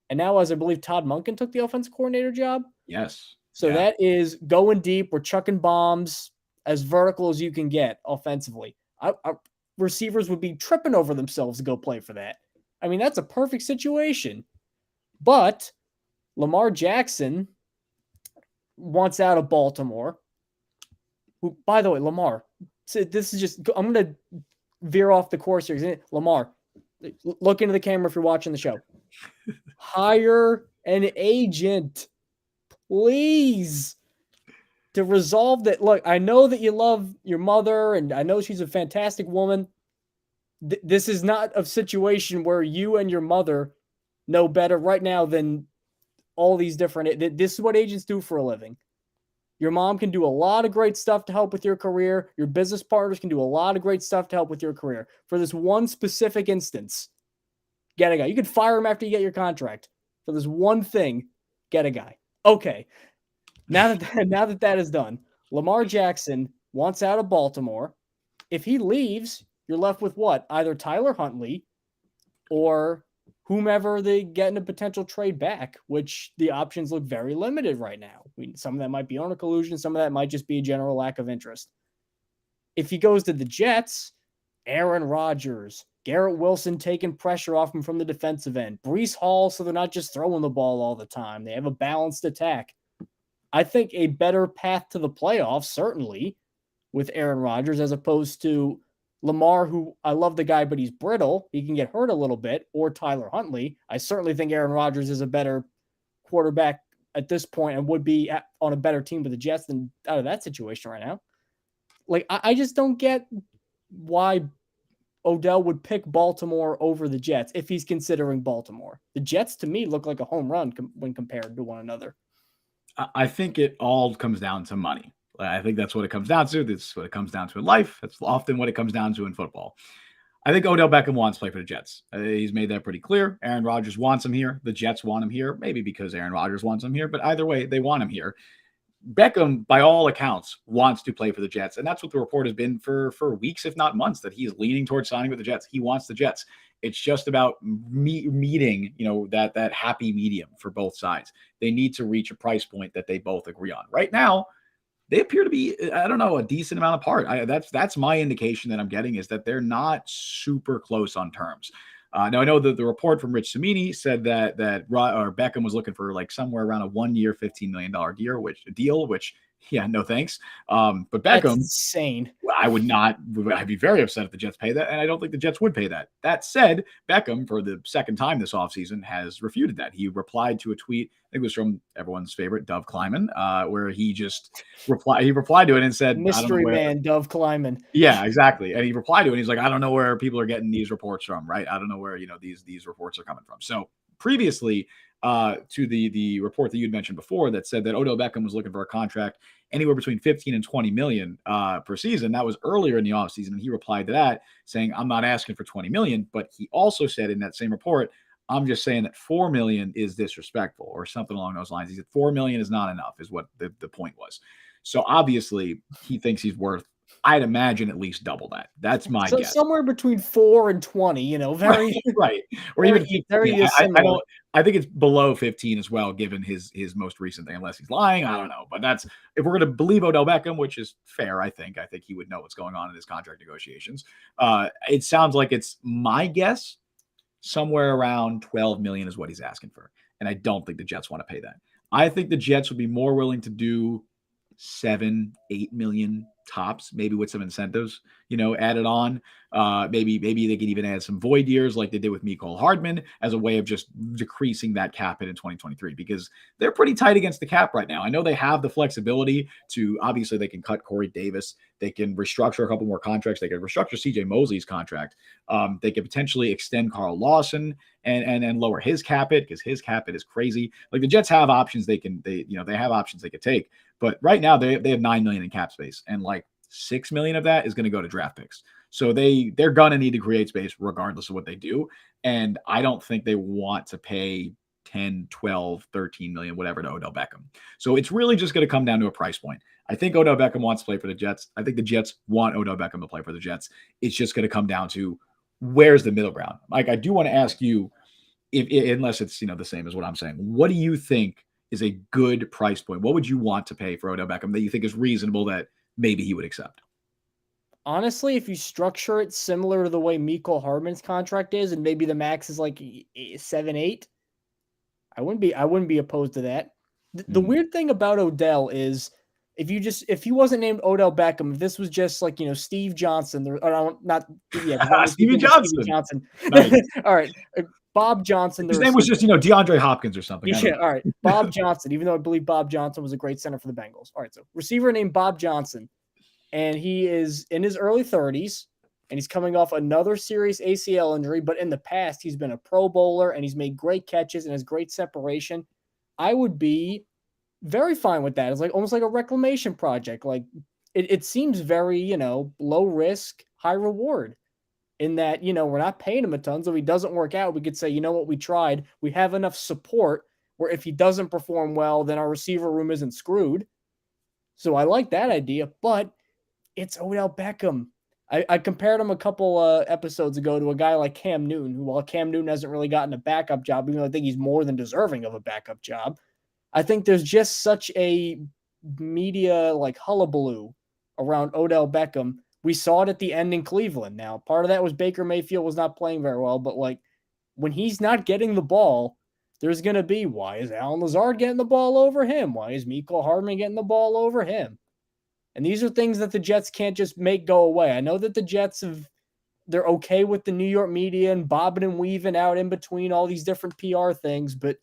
B: and now, as I believe Todd Monken took the offensive coordinator job.
A: Yes.
B: So that is going deep. We're chucking bombs as vertical as you can get offensively. Receivers would be tripping over themselves to go play for that. I mean, that's a perfect situation. But Lamar Jackson wants out of Baltimore. Who, by the way, Lamar, so this is just, I'm going to veer off the course here. Lamar, look into the camera if you're watching the show. Hire an agent, please, to resolve that. Look, I know that you love your mother, and I know she's a fantastic woman. This is not a situation where you and your mother know better right now than all these different. This is what agents do for a living. Your mom can do a lot of great stuff to help with your career. Your business partners can do a lot of great stuff to help with your career. For this one specific instance, get a guy. You could fire him after you get your contract. For this one thing, get a guy. Okay. Now that that is done, Lamar Jackson wants out of Baltimore. If he leaves, you're left with what? Either Tyler Huntley or whomever they get in a potential trade back, which the options look very limited right now. Some of that might be owner collusion. Some of that might just be a general lack of interest. If he goes to the Jets, Aaron Rodgers, Garrett Wilson taking pressure off him from the defensive end, Breece Hall, so they're not just throwing the ball all the time. They have a balanced attack. I think a better path to the playoffs, certainly, with Aaron Rodgers, as opposed to Lamar, who I love the guy, but he's brittle. He can get hurt a little bit, or Tyler Huntley. I certainly think Aaron Rodgers is a better quarterback at this point and would be on a better team with the Jets than out of that situation right now. Like, I just don't get why Odell would pick Baltimore over the Jets if he's considering Baltimore. The Jets, to me, look like a home run when compared to one another.
A: I think it all comes down to money. I think that's what it comes down to. That's what it comes down to in life. That's often what it comes down to in football. I think Odell Beckham wants to play for the Jets. He's made that pretty clear. Aaron Rodgers wants him here. The Jets want him here, maybe because Aaron Rodgers wants him here, but either way, they want him here. Beckham, by all accounts, wants to play for the Jets, and that's what the report has been for weeks, if not months, that he is leaning towards signing with the Jets. He wants the Jets. It's just about meeting, that happy medium for both sides. They need to reach a price point that they both agree on. Right now, they appear to be, I don't know, a decent amount apart. That's my indication that I'm getting, is that they're not super close on terms. Now, I know that the report from Rich Cimini said that Beckham was looking for like somewhere around a 1 year, $15 million deal, which yeah, no thanks. But Beckham,
B: that's insane.
A: I'd be very upset if the Jets pay that, and I don't think the Jets would pay that. That said, Beckham, for the second time this offseason, has refuted that. He replied to a tweet, I think it was from everyone's favorite, Dove Kleiman, where he just replied to it and said,
B: Mystery man, Dove Kleiman.
A: Yeah, exactly. And he replied to it, and he's like, I don't know where people are getting these reports from, right? I don't know where, these reports are coming from. So previously, to the report that you'd mentioned before that said that Odell Beckham was looking for a contract anywhere between 15 and 20 million per season. That was earlier in the offseason. And he replied to that saying, I'm not asking for 20 million. But he also said in that same report, I'm just saying that 4 million is disrespectful or something along those lines. He said 4 million is not enough, is what the point was. So obviously he thinks he's worth, I'd imagine, at least double that. That's my guess.
B: Somewhere between 4 and 20, very
A: right. Or even 15. I think it's below 15 as well, given his most recent thing, unless he's lying. I don't know. But that's, if we're going to believe Odell Beckham, which is fair, I think he would know what's going on in his contract negotiations. It sounds like it's my guess, somewhere around 12 million is what he's asking for. And I don't think the Jets want to pay that. I think the Jets would be more willing to do 7-8 million tops, maybe with some incentives, added on. Maybe they could even add some void years like they did with Mecole Hardman as a way of just decreasing that cap hit in 2023, because they're pretty tight against the cap right now. I know they have the flexibility to, obviously they can cut Corey Davis. They can restructure a couple more contracts. They could restructure CJ Mosley's contract. They could potentially extend Carl Lawson and lower his cap hit, because his cap hit is crazy. Like, the Jets have options they have options they could take. But right now they have $9 million in cap space, and like $6 million of that is going to go to draft picks. So they're going to need to create space regardless of what they do. And I don't think they want to pay 10, 12, 13 million, whatever, to Odell Beckham. So it's really just going to come down to a price point. I think Odell Beckham wants to play for the Jets. I think the Jets want Odell Beckham to play for the Jets. It's just going to come down to where's the middle ground. Mike, I do want to ask you, unless it's the same as what I'm saying, what do you think is a good price point? What would you want to pay for Odell Beckham that you think is reasonable that maybe he would accept?
B: Honestly, if you structure it similar to the way Mecole Hardman's contract is, and maybe the max is like 7-8, I wouldn't be opposed to that. The weird thing about Odell is if he wasn't named Odell Beckham, if this was just like, Steve Johnson,
A: Stevie Johnson.
B: Nice. All right. Bob Johnson.
A: His name was just, DeAndre Hopkins or something.
B: Yeah, all right. Bob Johnson, even though I believe Bob Johnson was a great center for the Bengals. All right, so receiver named Bob Johnson, and he is in his early 30s, and he's coming off another serious ACL injury, but in the past, he's been a Pro Bowler and he's made great catches and has great separation. I would be very fine with that. It's like almost like a reclamation project. Like it seems very, low risk, high reward in that, we're not paying him a ton. So if he doesn't work out, we could say, you know what, we tried. We have enough support where if he doesn't perform well, then our receiver room isn't screwed. So I like that idea, but it's Odell Beckham. I compared him a couple episodes ago to a guy like Cam Newton, who, while Cam Newton hasn't really gotten a backup job, even though I think he's more than deserving of a backup job, I think there's just such a media like hullabaloo around Odell Beckham. We saw it at the end in Cleveland. Now, part of that was Baker Mayfield was not playing very well, but like when he's not getting the ball, there's going to be, why is Alan Lazard getting the ball over him? Why is Mecole Hardman getting the ball over him? And these are things that the Jets can't just make go away. I know that the Jets they're okay with the New York media and bobbing and weaving out in between all these different PR things, but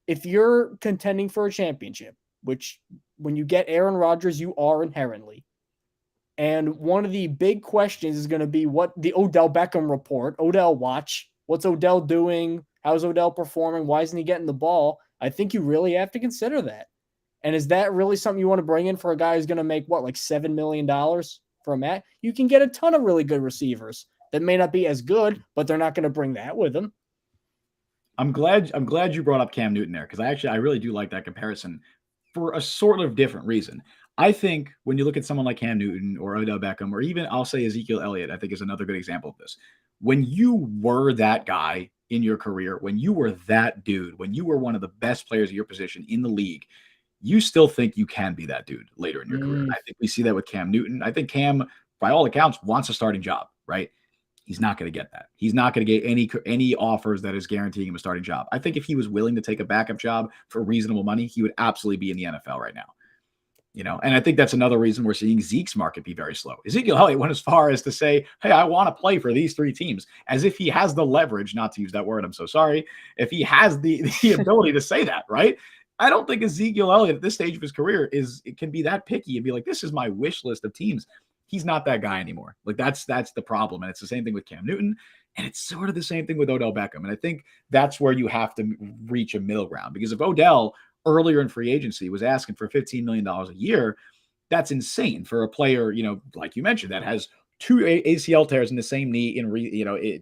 B: if you're contending for a championship, which when you get Aaron Rodgers, you are inherently, and one of the big questions is going to be what the Odell Beckham report, Odell watch, what's Odell doing? How's Odell performing? Why isn't he getting the ball? I think you really have to consider that. And is that really something you want to bring in for a guy who's going to make like $7 million for a mat? You can get a ton of really good receivers that may not be as good, but they're not going to bring that with them.
A: I'm glad you brought up Cam Newton there, because I really do like that comparison for a sort of different reason. I think when you look at someone like Cam Newton or Odell Beckham, or even I'll say Ezekiel Elliott, I think is another good example of this. When you were that guy in your career, when you were that dude, when you were one of the best players of your position in the league, you still think you can be that dude later in your career. I think we see that with Cam Newton. I think Cam, by all accounts, wants a starting job, right? He's not going to get that. He's not going to get any offers that is guaranteeing him a starting job. I think if he was willing to take a backup job for reasonable money, he would absolutely be in the NFL right now. And I think that's another reason we're seeing Zeke's market be very slow. Ezekiel Elliott went as far as to say, hey, I want to play for these three teams, as if he has the leverage, not to use that word, I'm so sorry, if he has the ability to say that, right? I don't think Ezekiel Elliott at this stage of his career can be that picky and be like, this is my wish list of teams. He's not that guy anymore. Like that's the problem. And it's the same thing with Cam Newton. And it's sort of the same thing with Odell Beckham. And I think that's where you have to reach a middle ground, because if Odell earlier in free agency was asking for $15 million a year, that's insane for a player, like you mentioned, that has two ACL tears in the same knee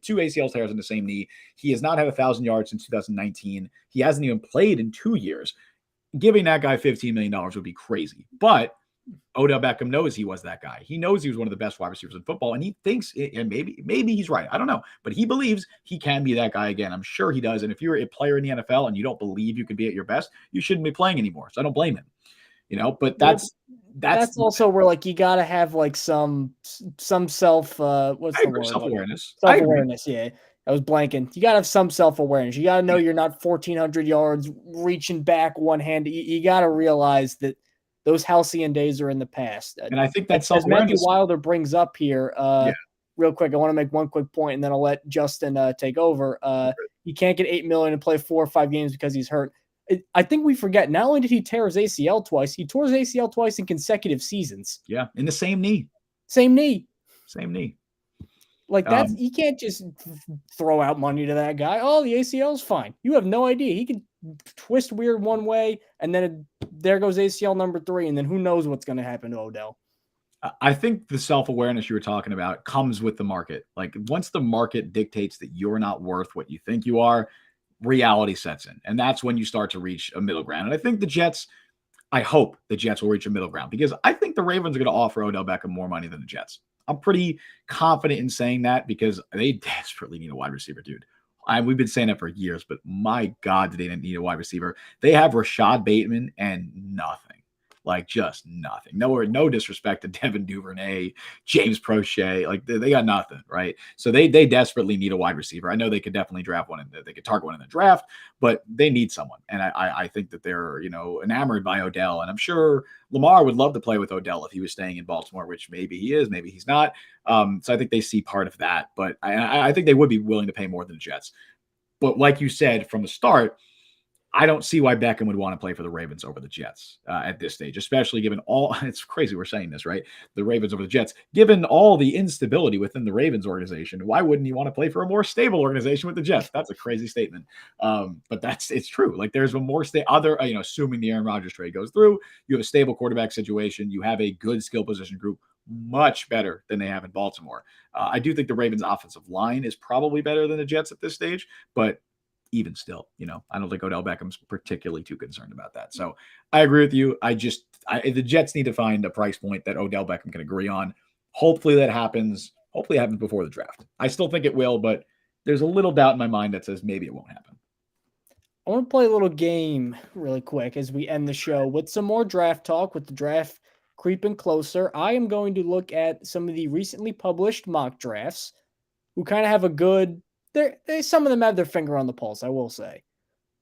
A: two ACL tears in the same knee. He has not had 1,000 yards since 2019. He hasn't even played in 2 years. Giving that guy $15 million would be crazy. But Odell Beckham knows he was that guy. He knows he was one of the best wide receivers in football, and he thinks, and maybe he's right. I don't know, but he believes he can be that guy again. I'm sure he does. And if you're a player in the NFL and you don't believe you can be at your best, you shouldn't be playing anymore. So I don't blame him. But that's
B: also where like you got to have like some self what's the word?
A: Self-awareness.
B: Self-awareness, yeah. I was blanking. You got to have some self-awareness. You got to know you're not 1,400 yards reaching back one hand. You got to realize that those halcyon days are in the past.
A: And I think that's
B: as Matthew
A: self-awareness.
B: Wilder brings up here, real quick, I want to make one quick point, and then I'll let Justin take over. He can't get $8 million and play 4 or 5 games because he's hurt. I think we forget, not only did he tear his ACL twice, he tore his ACL twice in consecutive seasons.
A: Yeah, in the same knee.
B: Same knee.
A: Like
B: that's you can't just throw out money to that guy. Oh, the ACL's fine. You have no idea. He could twist weird one way, and then there goes ACL number 3, and then who knows what's going to happen to Odell.
A: I think the self-awareness you were talking about comes with the market. Like once the market dictates that you're not worth what you think you are, reality sets in. And that's when you start to reach a middle ground. And I think I hope the Jets will reach a middle ground, because I think the Ravens are going to offer Odell Beckham more money than the Jets. I'm pretty confident in saying that because they desperately need a wide receiver, dude. We've been saying that for years, but my God, did they need a wide receiver? They have Rashad Bateman and nothing. Like just nothing. No disrespect to Devin Duvernay, James Prochet. Like they got nothing, right? So they desperately need a wide receiver. I know they could definitely draft one, and they could target one in the draft, but they need someone. And I think that they're enamored by Odell, and I'm sure Lamar would love to play with Odell if he was staying in Baltimore, which maybe he is, maybe he's not. So I think they see part of that, but I think they would be willing to pay more than the Jets. But like you said from the start, I don't see why Beckham would want to play for the Ravens over the Jets at this stage, especially given all, it's crazy we're saying this, right? The Ravens over the Jets, given all the instability within the Ravens organization, why wouldn't you want to play for a more stable organization with the Jets? That's a crazy statement. But it's true. Like there's a more assuming the Aaron Rodgers trade goes through, you have a stable quarterback situation, you have a good skill position group, much better than they have in Baltimore. I do think the Ravens offensive line is probably better than the Jets at this stage, but even still, I don't think Odell Beckham's particularly too concerned about that. So I agree with you. The Jets need to find a price point that Odell Beckham can agree on. Hopefully that happens. Hopefully it happens before the draft. I still think it will, but there's a little doubt in my mind that says maybe it won't happen.
B: I want to play a little game really quick as we end the show with some more draft talk. With the draft creeping closer, I am going to look at some of the recently published mock drafts who kind of have a good, some of them have their finger on the pulse, I will say,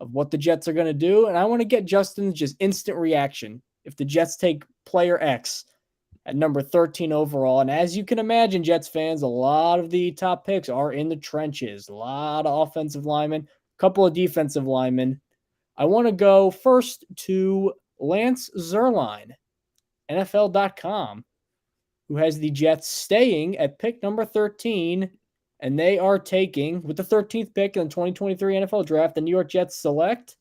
B: of what the Jets are going to do. And I want to get Justin's just instant reaction if the Jets take player X at number 13 overall. And as you can imagine, Jets fans, a lot of the top picks are in the trenches. A lot of offensive linemen, a couple of defensive linemen. I want to go first to Lance Zierlein, NFL.com, who has the Jets staying at pick number 13. And they are taking, with the 13th pick in the 2023 NFL Draft, the New York Jets select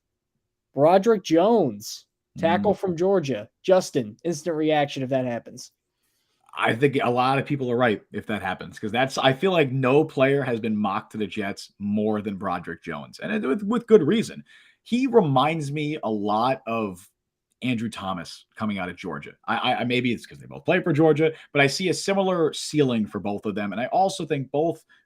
B: Broderick Jones, tackle from Georgia. Justin, instant reaction if that happens.
A: I think a lot of people are right if that happens, because I feel like no player has been mocked to the Jets more than Broderick Jones, and with good reason. He reminds me a lot of Andrew Thomas coming out of Georgia. I maybe it's because they both play for Georgia, but I see a similar ceiling for both of them. And I also think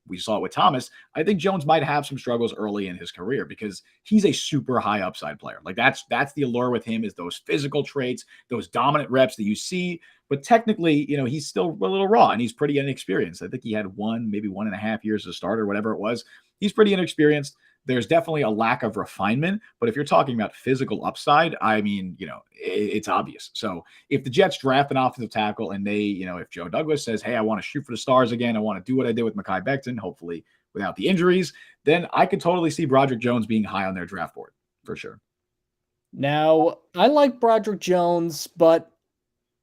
A: we saw it with Thomas. I think Jones might have some struggles early in his career because he's a super high upside player. Like that's the allure with him, is those physical traits, those dominant reps that you see. But technically, he's still a little raw and he's pretty inexperienced. I think he had maybe 1.5 years as a starter, whatever it was. He's pretty inexperienced. There's definitely a lack of refinement, but if you're talking about physical upside, I mean, it's obvious. So if the Jets draft an offensive tackle and they, if Joe Douglas says, hey, I want to shoot for the stars again, I want to do what I did with Mekhi Becton, hopefully without the injuries, then I could totally see Broderick Jones being high on their draft board for sure.
B: Now, I like Broderick Jones, but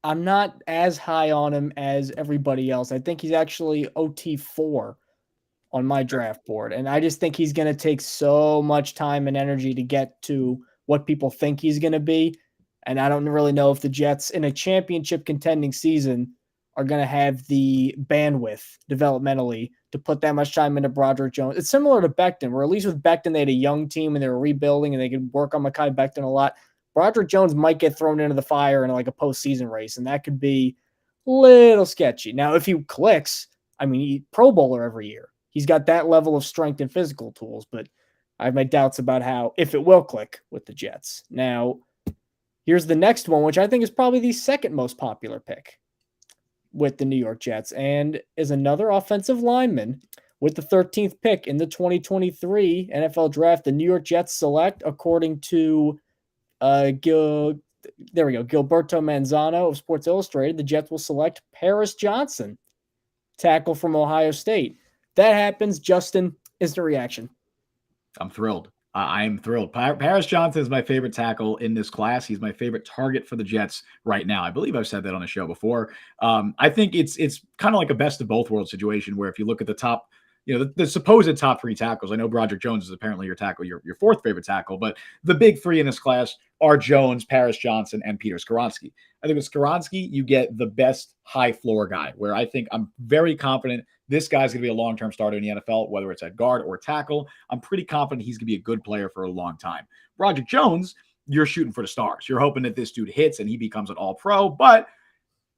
B: I'm not as high on him as everybody else. I think he's actually OT4 on my draft board. And I just think he's going to take so much time and energy to get to what people think he's going to be. And I don't really know if the Jets in a championship contending season are going to have the bandwidth developmentally to put that much time into Broderick Jones. It's similar to Becton, where at least with Becton, they had a young team and they were rebuilding and they could work on Mekhi Becton a lot. Broderick Jones might get thrown into the fire in like a postseason race, and that could be a little sketchy. Now, if he clicks, I mean, he's Pro Bowler every year. He's got that level of strength and physical tools, but I have my doubts about if it will click with the Jets. Now, here's the next one, which I think is probably the second most popular pick with the New York Jets, and is another offensive lineman with the 13th pick in the 2023 NFL Draft. The New York Jets select, according to Gilberto Manzano of Sports Illustrated, the Jets will select Paris Johnson, tackle from Ohio State. That happens. Justin, instant reaction.
A: I'm thrilled. I am thrilled. Paris Johnson is my favorite tackle in this class. He's my favorite target for the Jets right now. I believe I've said that on the show before. I think it's kind of like a best of both worlds situation where if you look at the top, the supposed top three tackles, I know Broderick Jones is apparently your tackle, your fourth favorite tackle, but the big three in this class are Jones, Paris Johnson, and Peter Skoronski. I think with Skoronski, you get the best high floor guy, where I think I'm very confident this guy's going to be a long-term starter in the NFL, whether it's at guard or tackle. I'm pretty confident he's going to be a good player for a long time. Broderick Jones, you're shooting for the stars. You're hoping that this dude hits and he becomes an all-pro, but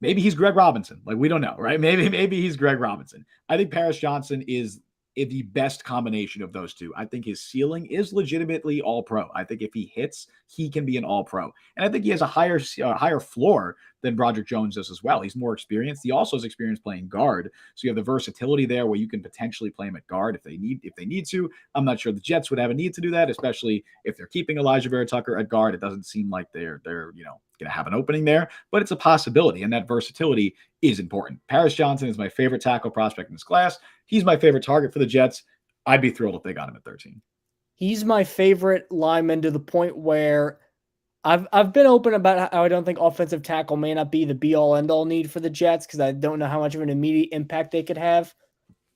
A: maybe he's Greg Robinson. Like, we don't know, right? Maybe he's Greg Robinson. I think Paris Johnson is the best combination of those two. I think his ceiling is legitimately all-pro. I think if he hits, he can be an all-pro. And I think he has a higher floor than Broderick Jones does as well. He's more experienced. He also has experience playing guard. So you have the versatility there where you can potentially play him at guard if they need to. I'm not sure the Jets would have a need to do that, especially if they're keeping Elijah Vera Tucker at guard. It doesn't seem like they're going to have an opening there, but it's a possibility, and that versatility is important. Paris Johnson is my favorite tackle prospect in this class. He's my favorite target for the Jets. I'd be thrilled if they got him at 13.
B: He's my favorite lineman to the point where I've been open about how I don't think offensive tackle may not be the be all end all need for the Jets because I don't know how much of an immediate impact they could have.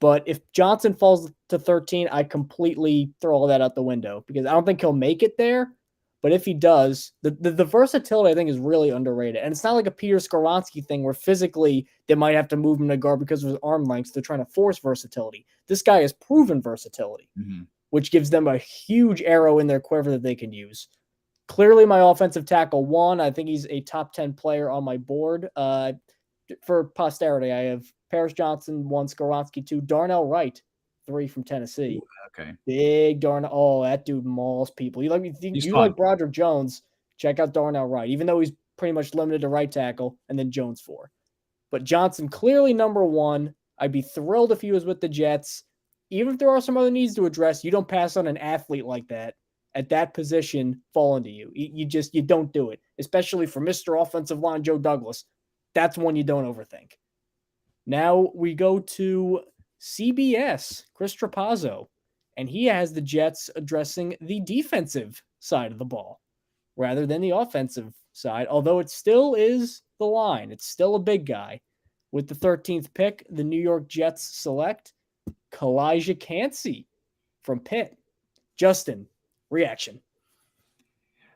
B: But if Johnson falls to 13, I completely throw all that out the window because I don't think he'll make it there. But if he does, the versatility I think is really underrated. And it's not like a Peter Skoronski thing where physically they might have to move him to guard because of his arm lengths. They're trying to force versatility. This guy has proven versatility, which gives them a huge arrow in their quiver that they can use. Clearly my offensive tackle 1. I think he's a top 10 player on my board. For posterity, I have Paris Johnson 1, Skoronski 2, Darnell Wright 3 from Tennessee.
A: Ooh, okay.
B: Big Darnell. Oh, that dude mauls people. You like Broderick Jones, check out Darnell Wright, even though he's pretty much limited to right tackle, and then Jones 4. But Johnson clearly number 1. I'd be thrilled if he was with the Jets. Even if there are some other needs to address, you don't pass on an athlete like that at that position falling to you. You don't do it, especially for Mr. Offensive Line Joe Douglas. That's one you don't overthink. Now we go to CBS, Chris Trapazzo, and he has the Jets addressing the defensive side of the ball rather than the offensive side, although it still is the line. It's still a big guy. With the 13th pick, the New York Jets select Kalijah Kancey from Pitt. Justin, reaction.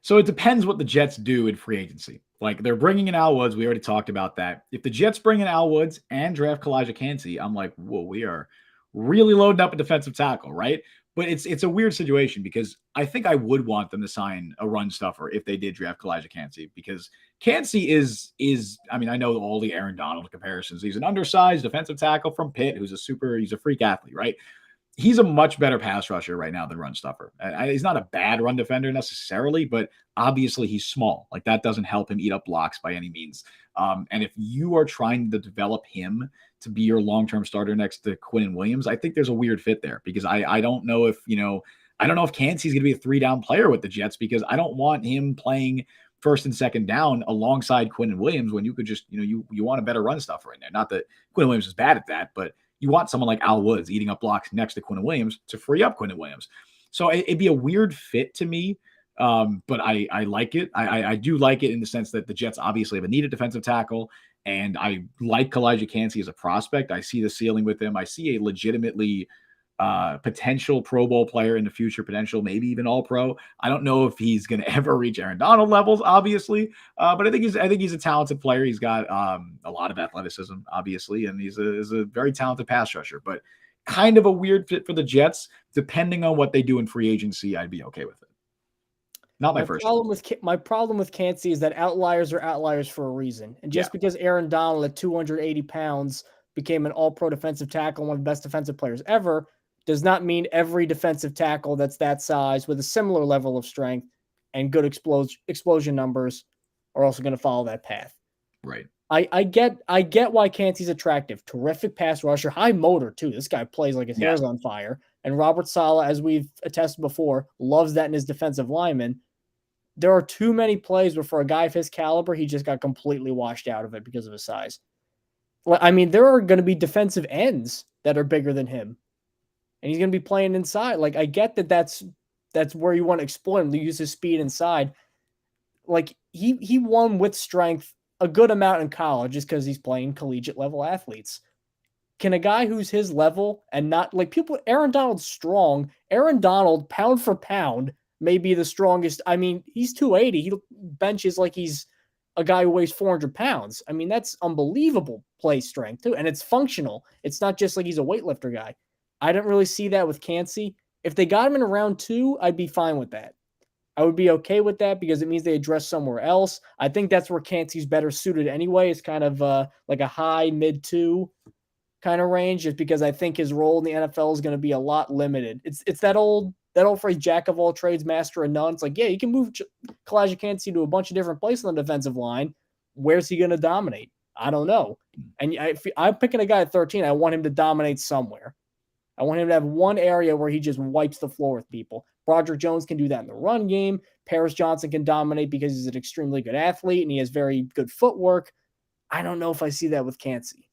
A: So it depends what the Jets do in free agency. Like, they're bringing in Al Woods. We already talked about that. If the Jets bring in Al Woods and draft Kalijah Kancey, I'm like, whoa, we are really loading up a defensive tackle, right? But it's a weird situation because I think I would want them to sign a run stuffer if they did draft Kalijah Kancey, because Kancey is I mean, I know all the Aaron Donald comparisons. He's an undersized defensive tackle from Pitt he's a freak athlete, right? He's a much better pass rusher right now than run stuffer. He's not a bad run defender necessarily, but obviously he's small. Like, that doesn't help him eat up blocks by any means. And if you are trying to develop him to be your long-term starter next to Quinnen Williams, I think there's a weird fit there because I don't know if, I don't know if Kancey's going to be a 3-down player with the Jets because I don't want him playing first and second down alongside Quinnen Williams when you could just, you want a better run stuffer in there. Not that Quinnen Williams is bad at that, but you want someone like Al Woods eating up blocks next to Quinnen Williams to free up Quinnen Williams. So it'd be a weird fit to me, but I like it. I do like it in the sense that the Jets obviously have a needed defensive tackle, and I like Kalijah Kancey as a prospect. I see the ceiling with him. I see a legitimately potential Pro Bowl player in the future, potential maybe even All Pro. I don't know if he's going to ever reach Aaron Donald levels, obviously, but I think he's a talented player. He's got a lot of athleticism, obviously, and he's a very talented pass rusher. But kind of a weird fit for the Jets. Depending on what they do in free agency, I'd be okay with it. Not my first.
B: My problem with Kancey is that outliers are outliers for a reason, and just because Aaron Donald at 280 pounds became an All-Pro defensive tackle, one of the best defensive players ever, does not mean every defensive tackle that's that size with a similar level of strength and good explosion numbers are also going to follow that path.
A: Right.
B: I get why Kancey's attractive. Terrific pass rusher, high motor too. This guy plays like his hair's on fire. And Robert Saleh, as we've attested before, loves that in his defensive lineman. There are too many plays where for a guy of his caliber, he just got completely washed out of it because of his size. I mean, there are going to be defensive ends that are bigger than him. And he's going to be playing inside. Like, I get that's where you want to exploit him, to use his speed inside. Like, he won with strength a good amount in college just because he's playing collegiate level athletes. Can a guy who's his level and not like people, Aaron Donald's strong. Aaron Donald, pound for pound, may be the strongest. I mean, he's 280. He benches like he's a guy who weighs 400 pounds. I mean, that's unbelievable play strength too. And it's functional. It's not just like he's a weightlifter guy. I don't really see that with Kancey. If they got him in round 2, I'd be fine with that. I would be okay with that because it means they address somewhere else. I think that's where Kancey's better suited anyway. It's kind of like a high mid-2 kind of range, just because I think his role in the NFL is going to be a lot limited. It's that old phrase, jack of all trades, master of none. It's like, yeah, you can move Kalijah Kancey to a bunch of different places on the defensive line. Where's he going to dominate? I don't know. And if I'm picking a guy at 13, I want him to dominate somewhere. I want him to have one area where he just wipes the floor with people. Broderick Jones can do that in the run game. Paris Johnson can dominate because he's an extremely good athlete and he has very good footwork. I don't know if I see that with Kancey.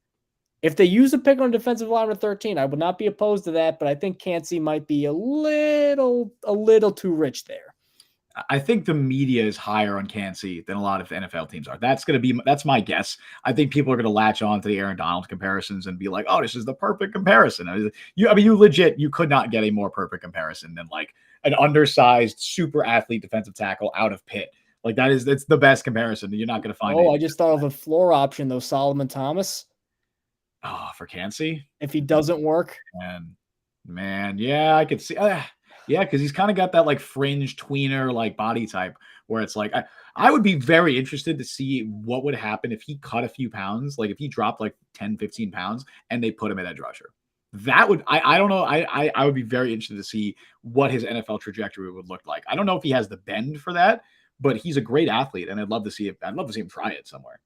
B: If they use a pick on defensive line with 13, I would not be opposed to that, but I think Kancey might be a little too rich there.
A: I think the media is higher on Kancey than a lot of NFL teams are. That's my guess. I think people are going to latch on to the Aaron Donald comparisons and be like, "Oh, this is the perfect comparison." You could not get a more perfect comparison than like an undersized super athlete defensive tackle out of Pitt. Like it's the best comparison. You're not going to find.
B: Oh, I just thought of a floor option though, Solomon Thomas.
A: Oh, for Kancey?
B: If he doesn't work.
A: Man, yeah, I could see. Yeah, because he's kind of got that like fringe tweener like body type where it's like I would be very interested to see what would happen if he cut a few pounds, like if he dropped like 10, 15 pounds and they put him at edge rusher. That would I don't know. I would be very interested to see what his NFL trajectory would look like. I don't know if he has the bend for that, but he's a great athlete, and I'd love to see him try it somewhere.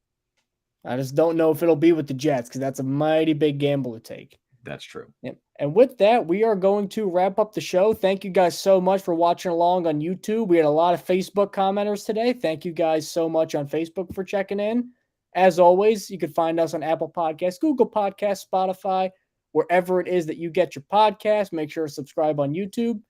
B: I just don't know if it'll be with the Jets because that's a mighty big gamble to take.
A: That's true.
B: Yep. And with that, we are going to wrap up the show. Thank you guys so much for watching along on YouTube. We had a lot of Facebook commenters today. Thank you guys so much on Facebook for checking in. As always, you can find us on Apple Podcasts, Google Podcasts, Spotify, wherever it is that you get your podcast. Make sure to subscribe on YouTube.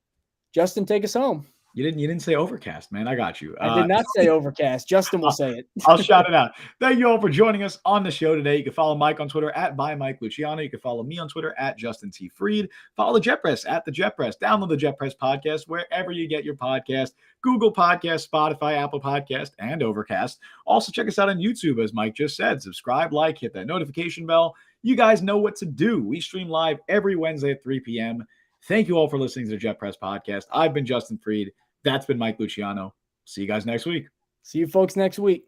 B: Justin, take us home.
A: You didn't say Overcast, man. I got you.
B: I did not say Overcast. Justin will say it.
A: I'll shout it out. Thank you all for joining us on the show today. You can follow Mike on Twitter at @Mike Luciano. You can follow me on Twitter at Justin T. Freed. Follow the Jet Press at the Jet Press. Download the Jet Press podcast wherever you get your podcast. Google Podcast, Spotify, Apple Podcast, and Overcast. Also check us out on YouTube, as Mike just said. Subscribe, like, hit that notification bell. You guys know what to do. We stream live every Wednesday at 3 p.m. Thank you all for listening to the Jet Press podcast. I've been Justin Freed. That's been Mike Luciano. See you guys next week.
B: See you folks next week.